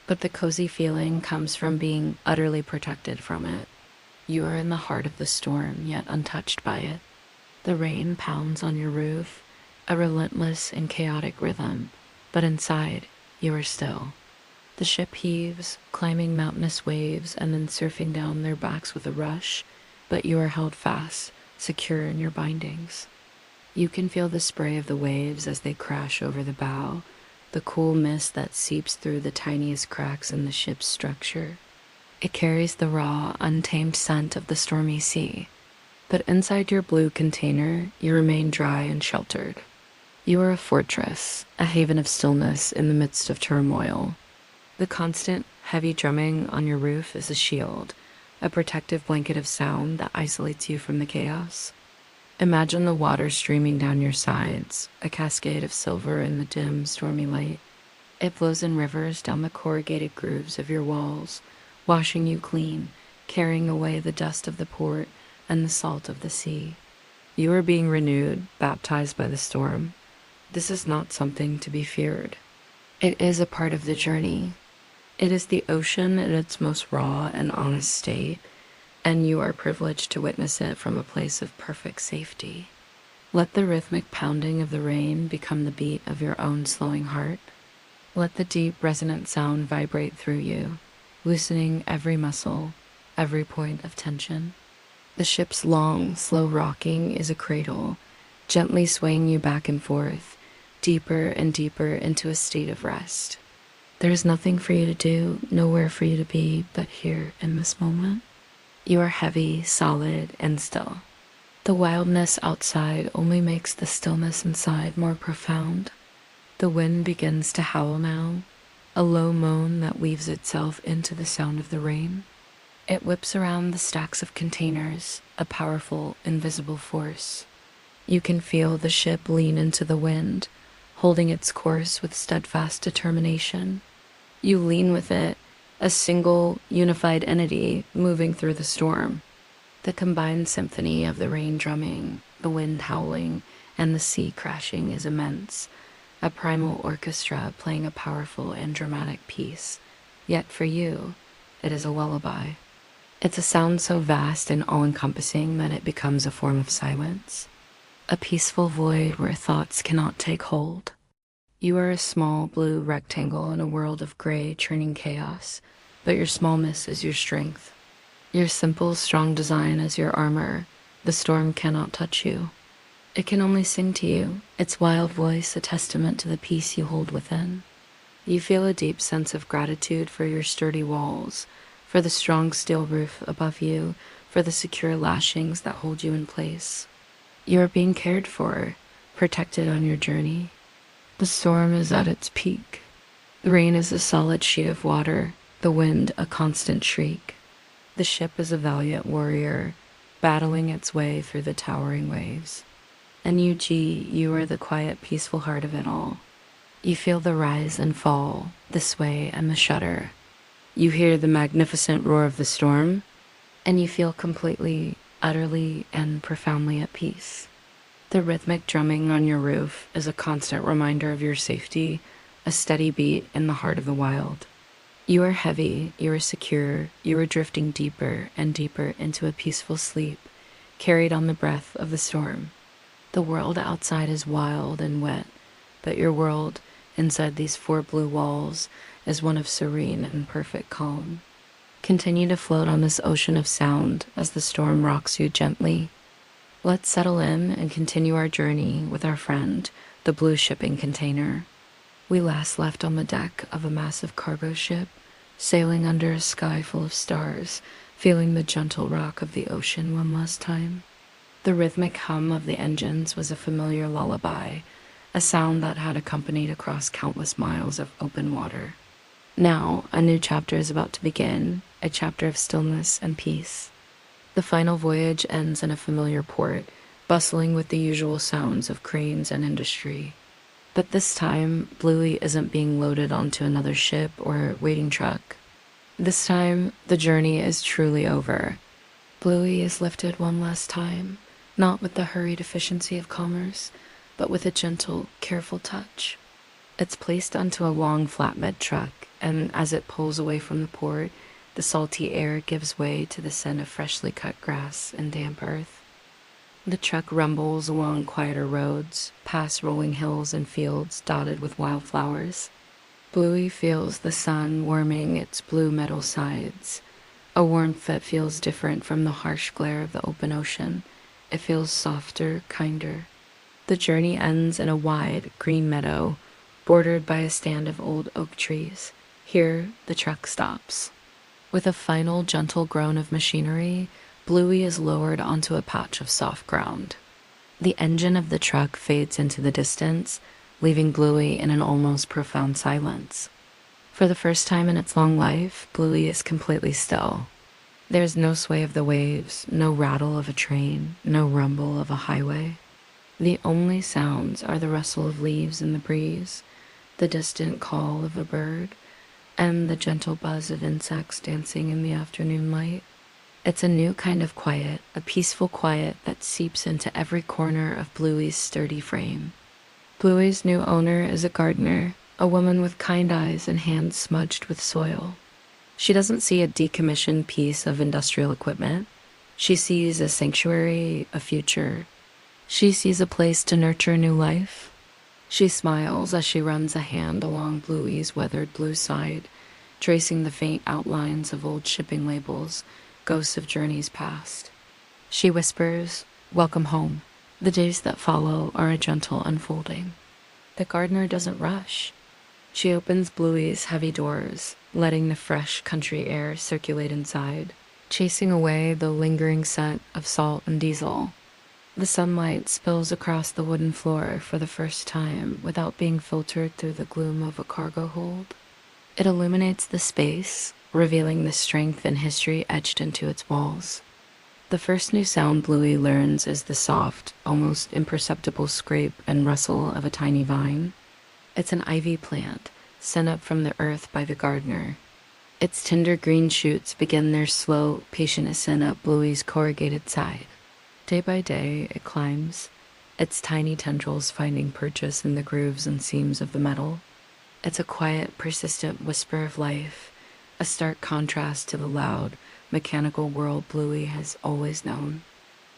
But the cozy feeling comes from being utterly protected from it. You are in the heart of the storm, yet untouched by it. The rain pounds on your roof, a relentless and chaotic rhythm, but inside, you are still. The ship heaves, climbing mountainous waves and then surfing down their backs with a rush, but you are held fast, secure in your bindings. You can feel the spray of the waves as they crash over the bow, the cool mist that seeps through the tiniest cracks in the ship's structure. It carries the raw, untamed scent of the stormy sea. But inside your blue container, you remain dry and sheltered. You are a fortress, a haven of stillness in the midst of turmoil. The constant, heavy drumming on your roof is a shield, a protective blanket of sound that isolates you from the chaos. Imagine the water streaming down your sides, a cascade of silver in the dim, stormy light. It flows in rivers down the corrugated grooves of your walls, washing you clean, carrying away the dust of the port and the salt of the sea. You are being renewed, baptized by the storm. This is not something to be feared. It is a part of the journey. It is the ocean in its most raw and honest state, and you are privileged to witness it from a place of perfect safety. Let the rhythmic pounding of the rain become the beat of your own slowing heart. Let the deep, resonant sound vibrate through you, loosening every muscle, every point of tension. The ship's long, slow rocking is a cradle, gently swaying you back and forth, deeper and deeper into a state of rest. There's nothing for you to do, nowhere for you to be, but here in this moment. You are heavy, solid, and still. The wildness outside only makes the stillness inside more profound. The wind begins to howl now, a low moan that weaves itself into the sound of the rain. It whips around the stacks of containers, a powerful, invisible force. You can feel the ship lean into the wind, holding its course with steadfast determination. You lean with it, a single, unified entity moving through the storm. The combined symphony of the rain drumming, the wind howling, and the sea crashing is immense, a primal orchestra playing a powerful and dramatic piece. Yet for you, it is a lullaby. It's a sound so vast and all-encompassing that it becomes a form of silence, a peaceful void where thoughts cannot take hold. You are a small blue rectangle in a world of gray, churning chaos, but your smallness is your strength. Your simple, strong design is your armor. The storm cannot touch you. It can only sing to you, its wild voice a testament to the peace you hold within. You feel a deep sense of gratitude for your sturdy walls, for the strong steel roof above you, for the secure lashings that hold you in place. You are being cared for, protected on your journey. The storm is at its peak. The rain is a solid sheet of water, the wind a constant shriek. The ship is a valiant warrior, battling its way through the towering waves. And you are the quiet, peaceful heart of it all. You feel the rise and fall, the sway and the shudder. You hear the magnificent roar of the storm, and you feel completely, utterly, and profoundly at peace. The rhythmic drumming on your roof is a constant reminder of your safety, a steady beat in the heart of the wild. You are heavy, you are secure, you are drifting deeper and deeper into a peaceful sleep, carried on the breath of the storm. The world outside is wild and wet, but your world, inside these four blue walls, is one of serene and perfect calm. Continue to float on this ocean of sound as the storm rocks you gently. Let's settle in and continue our journey with our friend, the blue shipping container. We last left on the deck of a massive cargo ship, sailing under a sky full of stars, feeling the gentle rock of the ocean one last time. The rhythmic hum of the engines was a familiar lullaby, a sound that had accompanied across countless miles of open water. Now, a new chapter is about to begin, a chapter of stillness and peace. The final voyage ends in a familiar port, bustling with the usual sounds of cranes and industry. But this time, Bluey isn't being loaded onto another ship or waiting truck. This time, the journey is truly over. Bluey is lifted one last time, not with the hurried efficiency of commerce, but with a gentle, careful touch. It's placed onto a long flatbed truck, and as it pulls away from the port, the salty air gives way to the scent of freshly cut grass and damp earth. The truck rumbles along quieter roads, past rolling hills and fields dotted with wildflowers. Bluey feels the sun warming its blue metal sides, a warmth that feels different from the harsh glare of the open ocean. It feels softer, kinder. The journey ends in a wide, green meadow, bordered by a stand of old oak trees. Here, the truck stops. With a final, gentle groan of machinery, Bluey is lowered onto a patch of soft ground. The engine of the truck fades into the distance, leaving Bluey in an almost profound silence. For the first time in its long life, Bluey is completely still. There is no sway of the waves, no rattle of a train, no rumble of a highway. The only sounds are the rustle of leaves in the breeze, the distant call of a bird, and the gentle buzz of insects dancing in the afternoon light. It's a new kind of quiet, a peaceful quiet that seeps into every corner of Bluey's sturdy frame. Bluey's new owner is a gardener, a woman with kind eyes and hands smudged with soil. She doesn't see a decommissioned piece of industrial equipment. She sees a sanctuary, a future. She sees a place to nurture new life. She smiles as she runs a hand along Bluey's weathered blue side, tracing the faint outlines of old shipping labels, ghosts of journeys past. She whispers, "Welcome home." The days that follow are a gentle unfolding. The gardener doesn't rush. She opens Bluey's heavy doors, letting the fresh country air circulate inside, chasing away the lingering scent of salt and diesel. The sunlight spills across the wooden floor for the first time without being filtered through the gloom of a cargo hold. It illuminates the space, revealing the strength and history etched into its walls. The first new sound Bluey learns is the soft, almost imperceptible scrape and rustle of a tiny vine. It's an ivy plant, sent up from the earth by the gardener. Its tender green shoots begin their slow, patient ascent up Bluey's corrugated side. Day by day, it climbs, its tiny tendrils finding purchase in the grooves and seams of the metal. It's a quiet, persistent whisper of life, a stark contrast to the loud, mechanical world Bluey has always known.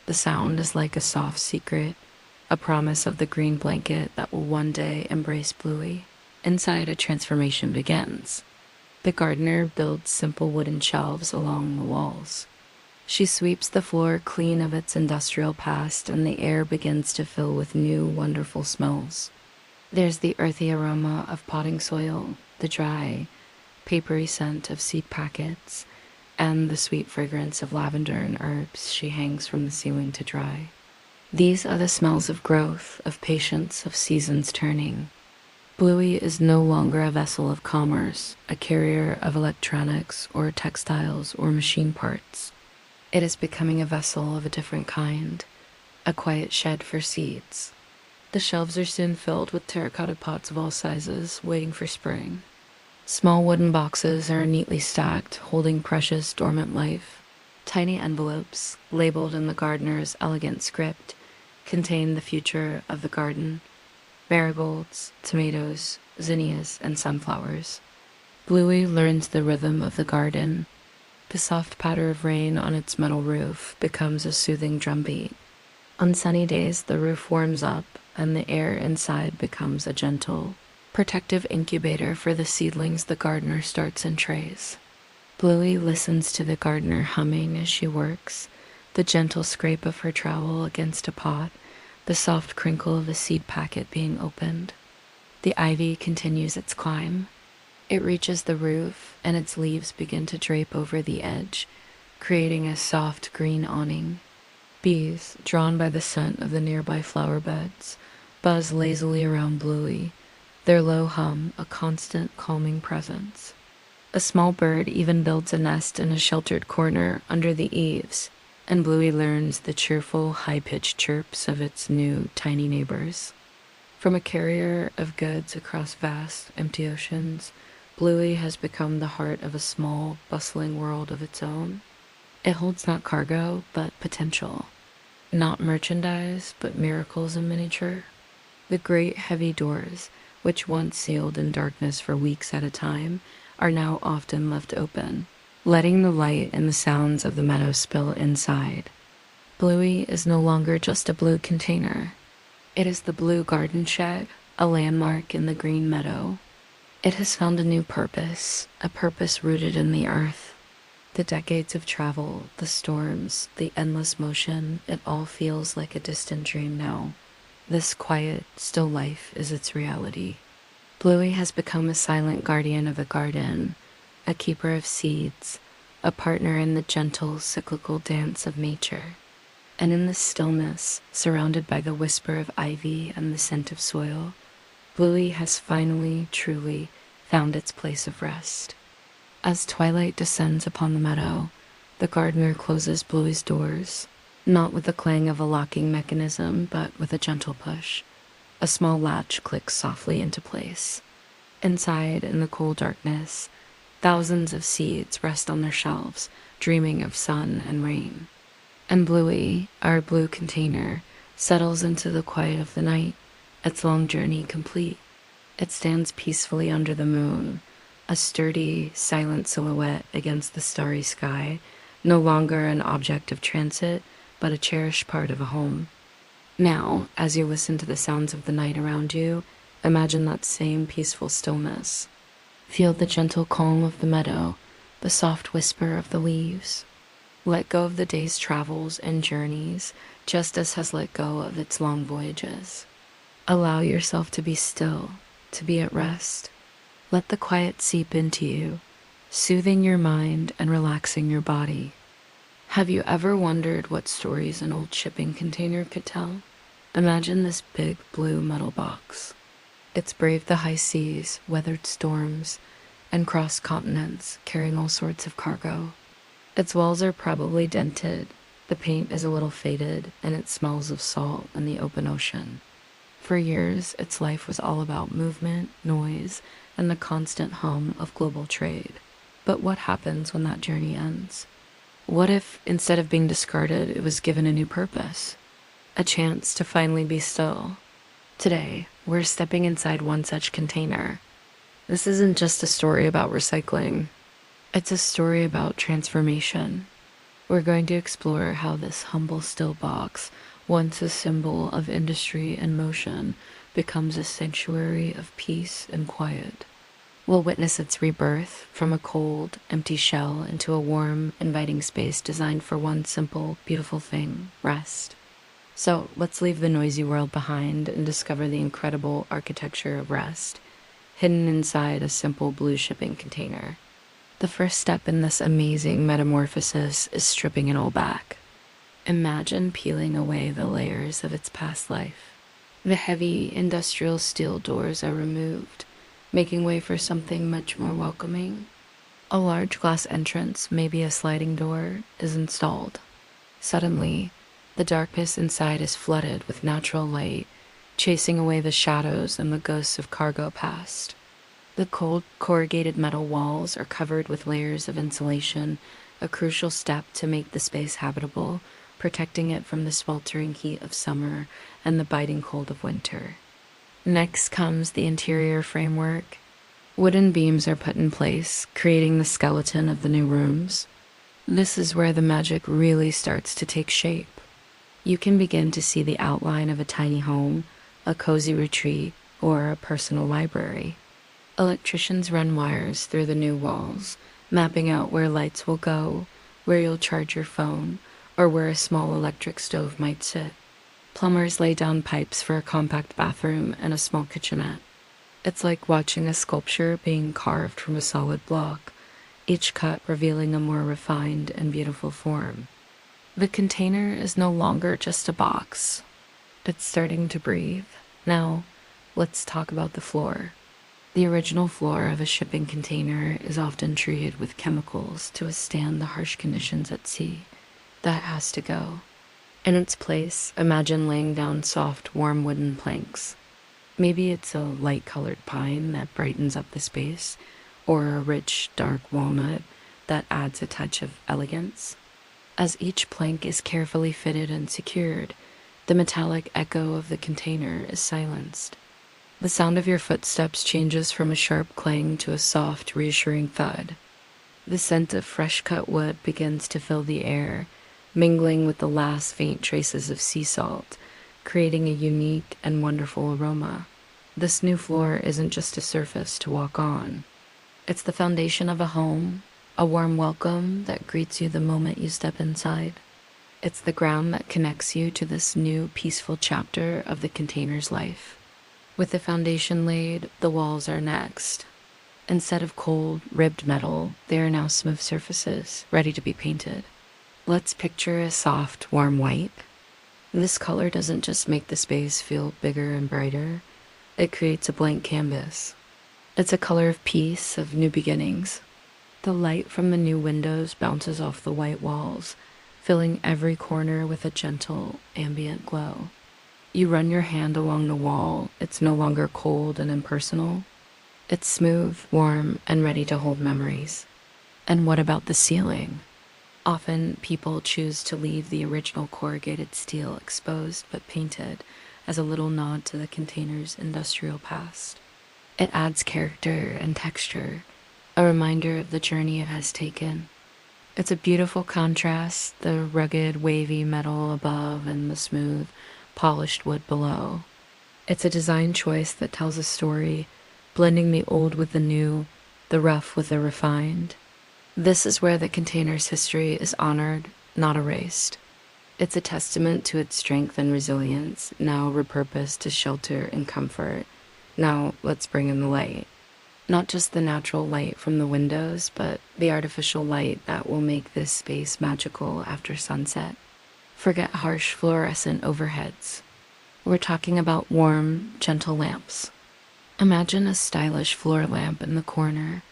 The sound is like a soft secret, a promise of the green blanket that will one day embrace Bluey. Inside, a transformation begins. The gardener builds simple wooden shelves along the walls. She sweeps the floor clean of its industrial past, and the air begins to fill with new, wonderful smells. There's the earthy aroma of potting soil, the dry, papery scent of seed packets, and the sweet fragrance of lavender and herbs she hangs from the ceiling to dry. These are the smells of growth, of patience, of seasons turning. Bluey is no longer a vessel of commerce, a carrier of electronics or textiles or machine parts. It is becoming a vessel of a different kind, a quiet shed for seeds. The shelves are soon filled with terracotta pots of all sizes, waiting for spring. Small wooden boxes are neatly stacked, holding precious dormant life. Tiny envelopes, labeled in the gardener's elegant script, contain the future of the garden: marigolds, tomatoes, zinnias, and sunflowers. Bluey learns the rhythm of the garden. The soft patter of rain on its metal roof becomes a soothing drumbeat. On sunny days, the roof warms up, and the air inside becomes a gentle, protective incubator for the seedlings the gardener starts in trays. Bluey listens to the gardener humming as she works, the gentle scrape of her trowel against a pot, the soft crinkle of a seed packet being opened. The ivy continues its climb. It reaches the roof, and its leaves begin to drape over the edge, creating a soft green awning. Bees, drawn by the scent of the nearby flower beds, buzz lazily around Bluey, their low hum a constant calming presence. A small bird even builds a nest in a sheltered corner under the eaves, and Bluey learns the cheerful, high-pitched chirps of its new, tiny neighbors. From a carrier of goods across vast, empty oceans, Bluey has become the heart of a small, bustling world of its own. It holds not cargo, but potential. Not merchandise, but miracles in miniature. The great, heavy doors, which once sealed in darkness for weeks at a time, are now often left open, letting the light and the sounds of the meadow spill inside. Bluey is no longer just a blue container. It is the blue garden shed, a landmark in the green meadow. It has found a new purpose, a purpose rooted in the earth. The decades of travel, the storms, the endless motion, it all feels like a distant dream now. This quiet, still life is its reality. Bluey has become a silent guardian of the garden, a keeper of seeds, a partner in the gentle, cyclical dance of nature. And in this stillness, surrounded by the whisper of ivy and the scent of soil, Bluey has finally, truly, found its place of rest. As twilight descends upon the meadow, the gardener closes Bluey's doors, not with the clang of a locking mechanism, but with a gentle push. A small latch clicks softly into place. Inside, in the cool darkness, thousands of seeds rest on their shelves, dreaming of sun and rain. And Bluey, our blue container, settles into the quiet of the night, its long journey complete. It stands peacefully under the moon, a sturdy, silent silhouette against the starry sky, no longer an object of transit, but a cherished part of a home. Now, as you listen to the sounds of the night around you, imagine that same peaceful stillness. Feel the gentle calm of the meadow, the soft whisper of the leaves. Let go of the day's travels and journeys, just as has let go of its long voyages. Allow yourself to be still, to be at rest. Let the quiet seep into you, soothing your mind and relaxing your body. Have you ever wondered what stories an old shipping container could tell? Imagine this big blue metal box. It's braved the high seas, weathered storms, and crossed continents, carrying all sorts of cargo. Its walls are probably dented, the paint is a little faded, and it smells of salt and the open ocean. For years, its life was all about movement, noise, and the constant hum of global trade. But what happens when that journey ends? What if, instead of being discarded, it was given a new purpose? A chance to finally be still. Today, we're stepping inside one such container. This isn't just a story about recycling. It's a story about transformation. We're going to explore how this humble still box, once a symbol of industry and motion, becomes a sanctuary of peace and quiet. We'll witness its rebirth from a cold, empty shell into a warm, inviting space designed for one simple, beautiful thing: rest. So let's leave the noisy world behind and discover the incredible architecture of rest, hidden inside a simple blue shipping container. The first step in this amazing metamorphosis is stripping it all back. Imagine peeling away the layers of its past life. The heavy industrial steel doors are removed, making way for something much more welcoming. A large glass entrance, maybe a sliding door, is installed. Suddenly, the darkness inside is flooded with natural light, chasing away the shadows and the ghosts of cargo past. The cold, corrugated metal walls are covered with layers of insulation, a crucial step to make the space habitable, protecting it from the sweltering heat of summer and the biting cold of winter. Next comes the interior framework. Wooden beams are put in place, creating the skeleton of the new rooms. This is where the magic really starts to take shape. You can begin to see the outline of a tiny home, a cozy retreat, or a personal library. Electricians run wires through the new walls, mapping out where lights will go, where you'll charge your phone, or where a small electric stove might sit. Plumbers lay down pipes for a compact bathroom and a small kitchenette. It's like watching a sculpture being carved from a solid block, each cut revealing a more refined and beautiful form. The container is no longer just a box. It's starting to breathe. Now, let's talk about the floor. The original floor of a shipping container is often treated with chemicals to withstand the harsh conditions at sea. That has to go. In its place, imagine laying down soft, warm wooden planks. Maybe it's a light-colored pine that brightens up the space, or a rich, dark walnut that adds a touch of elegance. As each plank is carefully fitted and secured, the metallic echo of the container is silenced. The sound of your footsteps changes from a sharp clang to a soft, reassuring thud. The scent of fresh-cut wood begins to fill the air, mingling with the last faint traces of sea salt, creating a unique and wonderful aroma. This new floor isn't just a surface to walk on. It's the foundation of a home, a warm welcome that greets you the moment you step inside. It's the ground that connects you to this new, peaceful chapter of the container's life. With the foundation laid, the walls are next. Instead of cold, ribbed metal, they are now smooth surfaces, ready to be painted. Let's picture a soft, warm white. This color doesn't just make the space feel bigger and brighter, it creates a blank canvas. It's a color of peace, of new beginnings. The light from the new windows bounces off the white walls, filling every corner with a gentle, ambient glow. You run your hand along the wall, it's no longer cold and impersonal. It's smooth, warm, and ready to hold memories. And what about the ceiling? Often, people choose to leave the original corrugated steel exposed but painted as a little nod to the container's industrial past. It adds character and texture, a reminder of the journey it has taken. It's a beautiful contrast, the rugged, wavy metal above and the smooth, polished wood below. It's a design choice that tells a story, blending the old with the new, the rough with the refined. This is where the container's history is honored, not erased. It's a testament to its strength and resilience, now repurposed to shelter and comfort. Now let's bring in the light. Not just the natural light from the windows, but the artificial light that will make this space magical after sunset. Forget harsh fluorescent overheads. We're talking about warm, gentle lamps. Imagine a stylish floor lamp in the corner,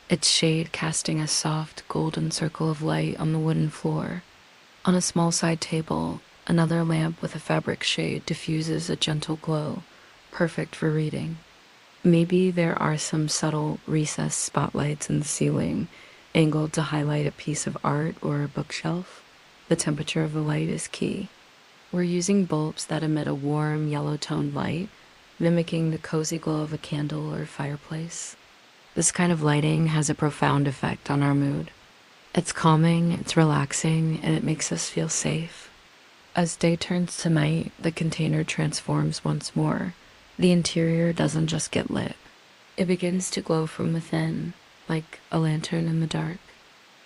its shade casting a soft, golden circle of light on the wooden floor. On a small side table, another lamp with a fabric shade diffuses a gentle glow, perfect for reading. Maybe there are some subtle recessed spotlights in the ceiling, angled to highlight a piece of art or a bookshelf. The temperature of the light is key. We're using bulbs that emit a warm, yellow-toned light, mimicking the cozy glow of a candle or fireplace. This kind of lighting has a profound effect on our mood. It's calming, it's relaxing, and it makes us feel safe. As day turns to night, the container transforms once more. The interior doesn't just get lit. It begins to glow from within, like a lantern in the dark.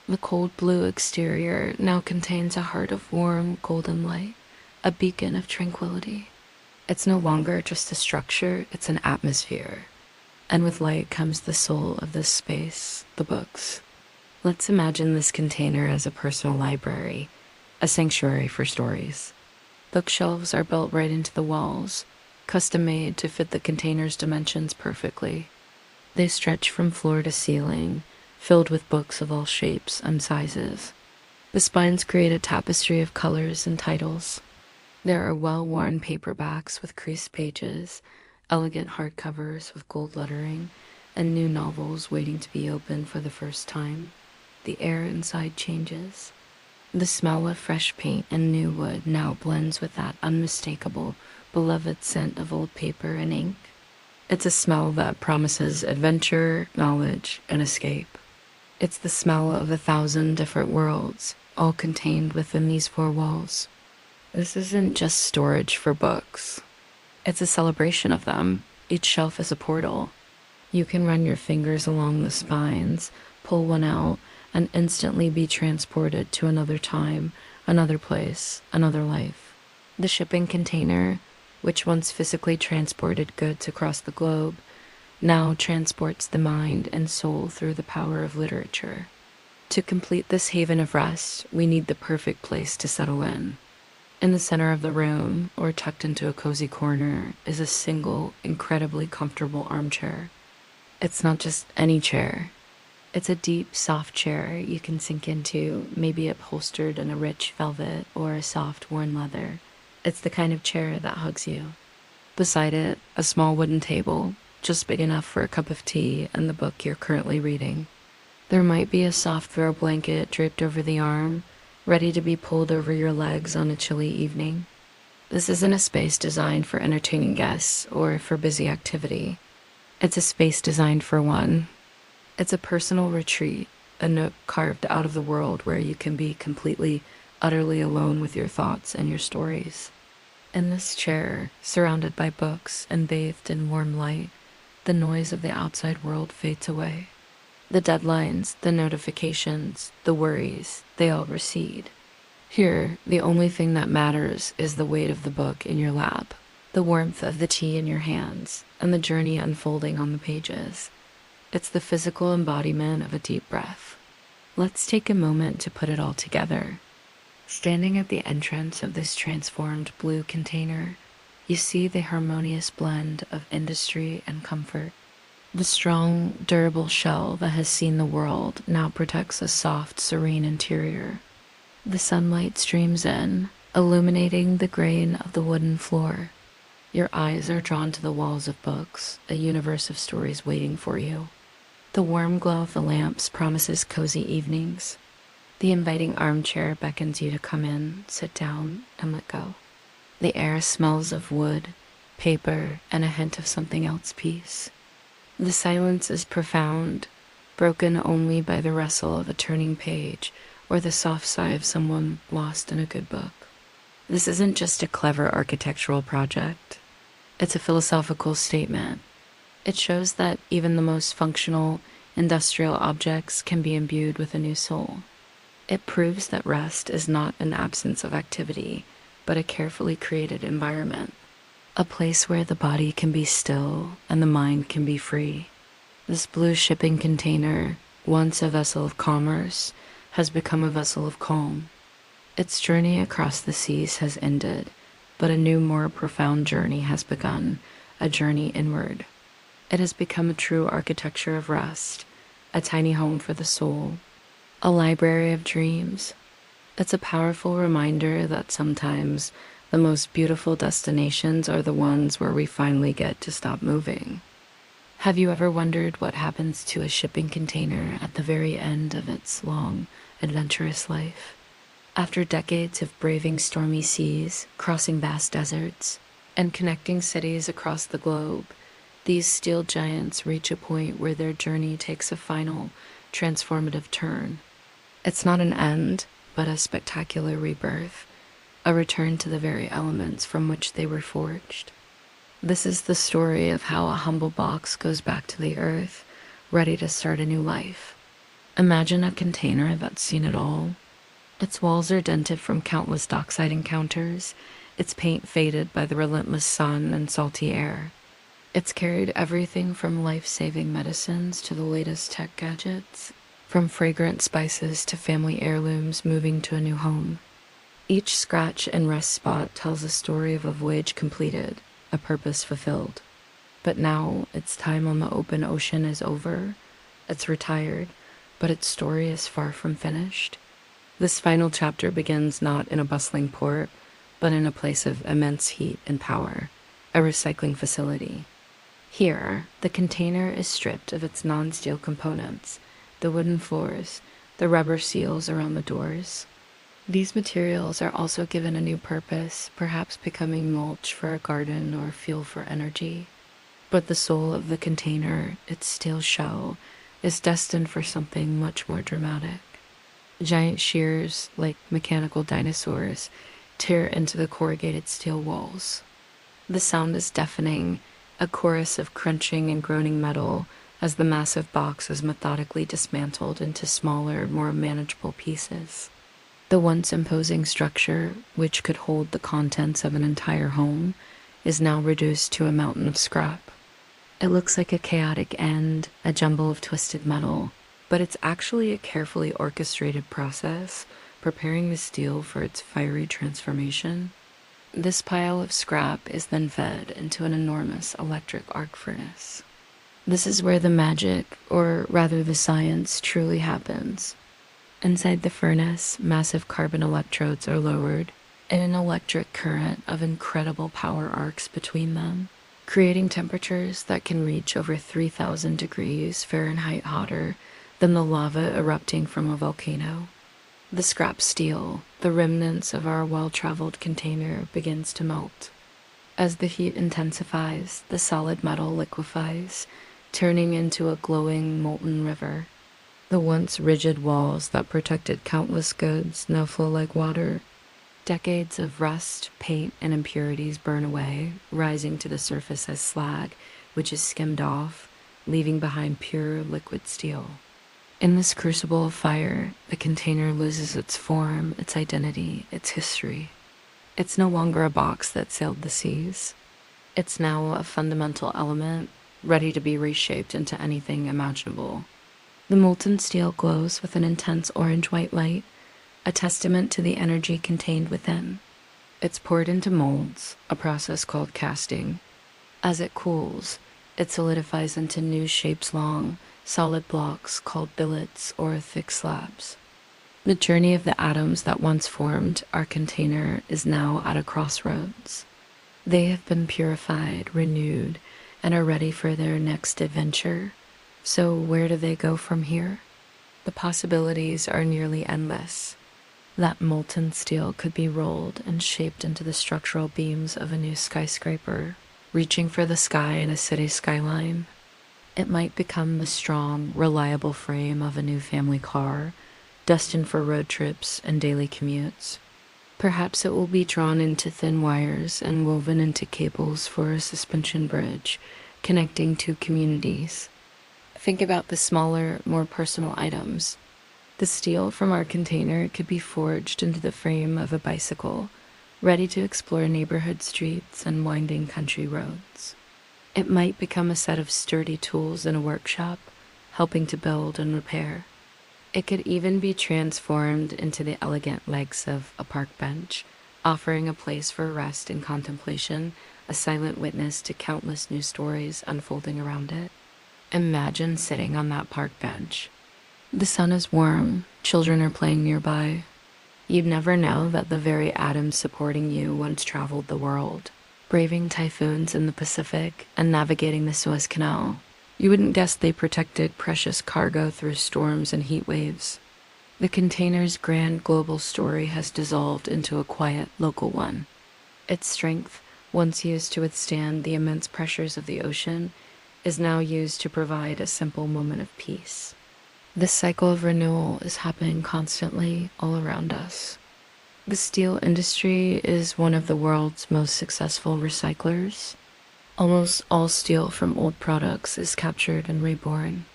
The cold blue exterior now contains a heart of warm, golden light, a beacon of tranquility. It's no longer just a structure, it's an atmosphere. And with light comes the soul of this space, the books. Let's imagine this container as a personal library, a sanctuary for stories. Bookshelves are built right into the walls, custom-made to fit the container's dimensions perfectly. They stretch from floor to ceiling, filled with books of all shapes and sizes. The spines create a tapestry of colors and titles. There are well-worn paperbacks with creased pages, elegant hardcovers with gold lettering, and new novels waiting to be opened for the first time. The air inside changes. The smell of fresh paint and new wood now blends with that unmistakable, beloved scent of old paper and ink. It's a smell that promises adventure, knowledge, and escape. It's the smell of 1,000 different worlds, all contained within these four walls. This isn't just storage for books. It's a celebration of them. Each shelf is a portal. You can run your fingers along the spines, pull one out, and instantly be transported to another time, another place, another life. The shipping container, which once physically transported goods across the globe, now transports the mind and soul through the power of literature. To complete this haven of rest, we need the perfect place to settle in. In the center of the room, or tucked into a cozy corner, is a single, incredibly comfortable armchair. It's not just any chair. It's a deep, soft chair you can sink into, maybe upholstered in a rich velvet or a soft, worn leather. It's the kind of chair that hugs you. Beside it, a small wooden table, just big enough for a cup of tea and the book you're currently reading. There might be a soft throw blanket draped over the arm, ready to be pulled over your legs on a chilly evening. This isn't a space designed for entertaining guests or for busy activity. It's a space designed for one. It's a personal retreat, a nook carved out of the world where you can be completely, utterly alone with your thoughts and your stories. In this chair, surrounded by books and bathed in warm light, the noise of the outside world fades away. The deadlines, the notifications, the worries, they all recede. Here, the only thing that matters is the weight of the book in your lap, the warmth of the tea in your hands, and the journey unfolding on the pages. It's the physical embodiment of a deep breath. Let's take a moment to put it all together. Standing at the entrance of this transformed blue container, you see the harmonious blend of industry and comfort. The strong, durable shell that has seen the world now protects a soft, serene interior. The sunlight streams in, illuminating the grain of the wooden floor. Your eyes are drawn to the walls of books, a universe of stories waiting for you. The warm glow of the lamps promises cozy evenings. The inviting armchair beckons you to come in, sit down, and let go. The air smells of wood, paper, and a hint of something else peace. The silence is profound, broken only by the rustle of a turning page or the soft sigh of someone lost in a good book. This isn't just a clever architectural project. It's a philosophical statement. It shows that even the most functional, industrial objects can be imbued with a new soul. It proves that rest is not an absence of activity, but a carefully created environment, a place where the body can be still and the mind can be free. This blue shipping container, once a vessel of commerce, has become a vessel of calm. Its journey across the seas has ended, but a new, more profound journey has begun, a journey inward. It has become a true architecture of rest, a tiny home for the soul, a library of dreams. It's a powerful reminder that sometimes the most beautiful destinations are the ones where we finally get to stop moving. Have you ever wondered what happens to a shipping container at the very end of its long, adventurous life? After decades of braving stormy seas, crossing vast deserts, and connecting cities across the globe, these steel giants reach a point where their journey takes a final, transformative turn. It's not an end, but a spectacular rebirth, a return to the very elements from which they were forged. This is the story of how a humble box goes back to the earth, ready to start a new life. Imagine a container that's seen it all. Its walls are dented from countless dockside encounters, its paint faded by the relentless sun and salty air. It's carried everything from life-saving medicines to the latest tech gadgets, from fragrant spices to family heirlooms moving to a new home. Each scratch and rest spot tells a story of a voyage completed, a purpose fulfilled. But now its time on the open ocean is over. It's retired, but its story is far from finished. This final chapter begins not in a bustling port, but in a place of immense heat and power, a recycling facility. Here, the container is stripped of its non-steel components, the wooden floors, the rubber seals around the doors. These materials are also given a new purpose, perhaps becoming mulch for a garden or fuel for energy. But the soul of the container, its steel shell, is destined for something much more dramatic. Giant shears, like mechanical dinosaurs, tear into the corrugated steel walls. The sound is deafening, a chorus of crunching and groaning metal as the massive box is methodically dismantled into smaller, more manageable pieces. The once imposing structure, which could hold the contents of an entire home, is now reduced to a mountain of scrap. It looks like a chaotic end, a jumble of twisted metal, but it's actually a carefully orchestrated process, preparing the steel for its fiery transformation. This pile of scrap is then fed into an enormous electric arc furnace. This is where the magic, or rather the science, truly happens. Inside the furnace, massive carbon electrodes are lowered, and an electric current of incredible power arcs between them, creating temperatures that can reach over 3,000 degrees Fahrenheit hotter than the lava erupting from a volcano. The scrap steel, the remnants of our well-traveled container, begins to melt. As the heat intensifies, the solid metal liquefies, turning into a glowing, molten river. The once rigid walls that protected countless goods now flow like water. Decades of rust, paint, and impurities burn away, rising to the surface as slag, which is skimmed off, leaving behind pure liquid steel. In this crucible of fire, the container loses its form, its identity, its history. It's no longer a box that sailed the seas. It's now a fundamental element, ready to be reshaped into anything imaginable. The molten steel glows with an intense orange-white light, a testament to the energy contained within. It's poured into molds, a process called casting. As it cools, it solidifies into new shapes, long, solid blocks called billets or thick slabs. The journey of the atoms that once formed our container is now at a crossroads. They have been purified, renewed, and are ready for their next adventure. So where do they go from here? The possibilities are nearly endless. That molten steel could be rolled and shaped into the structural beams of a new skyscraper, reaching for the sky in a city skyline. It might become the strong, reliable frame of a new family car, destined for road trips and daily commutes. Perhaps it will be drawn into thin wires and woven into cables for a suspension bridge, connecting two communities. Think about the smaller, more personal items. The steel from our container could be forged into the frame of a bicycle, ready to explore neighborhood streets and winding country roads. It might become a set of sturdy tools in a workshop, helping to build and repair. It could even be transformed into the elegant legs of a park bench, offering a place for rest and contemplation, a silent witness to countless new stories unfolding around it. Imagine sitting on that park bench. The sun is warm, children are playing nearby. You'd never know that the very atoms supporting you once traveled the world, braving typhoons in the Pacific and navigating the Suez Canal. You wouldn't guess they protected precious cargo through storms and heat waves. The container's grand global story has dissolved into a quiet local one. Its strength, once used to withstand the immense pressures of the ocean, is now used to provide a simple moment of peace. This cycle of renewal is happening constantly all around us. The steel industry is one of the world's most successful recyclers. Almost all steel from old products is captured and reborn.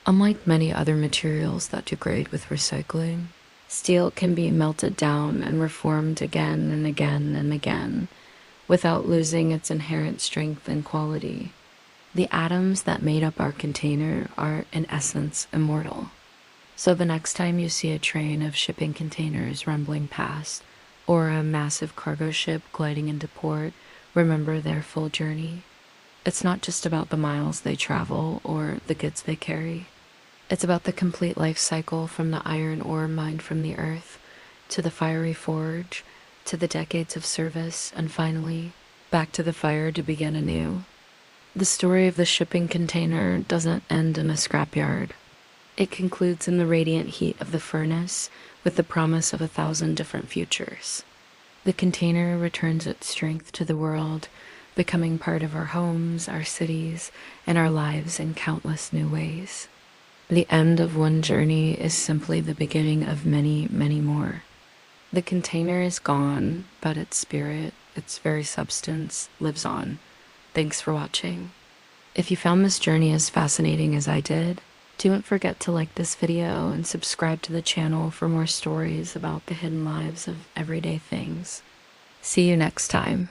Unlike many other materials that degrade with recycling, steel can be melted down and reformed again and again and again, without losing its inherent strength and quality. The atoms that made up our container are, in essence, immortal. So the next time you see a train of shipping containers rumbling past, or a massive cargo ship gliding into port, remember their full journey. It's not just about the miles they travel or the goods they carry. It's about the complete life cycle, from the iron ore mined from the earth, to the fiery forge, to the decades of service, and finally, back to the fire to begin anew. The story of the shipping container doesn't end in a scrapyard. It concludes in the radiant heat of the furnace, with the promise of 1,000 different futures. The container returns its strength to the world, becoming part of our homes, our cities, and our lives in countless new ways. The end of one journey is simply the beginning of many, many more. The container is gone, but its spirit, its very substance, lives on. Thanks for watching. If you found this journey as fascinating as I did, don't forget to like this video and subscribe to the channel for more stories about the hidden lives of everyday things. See you next time.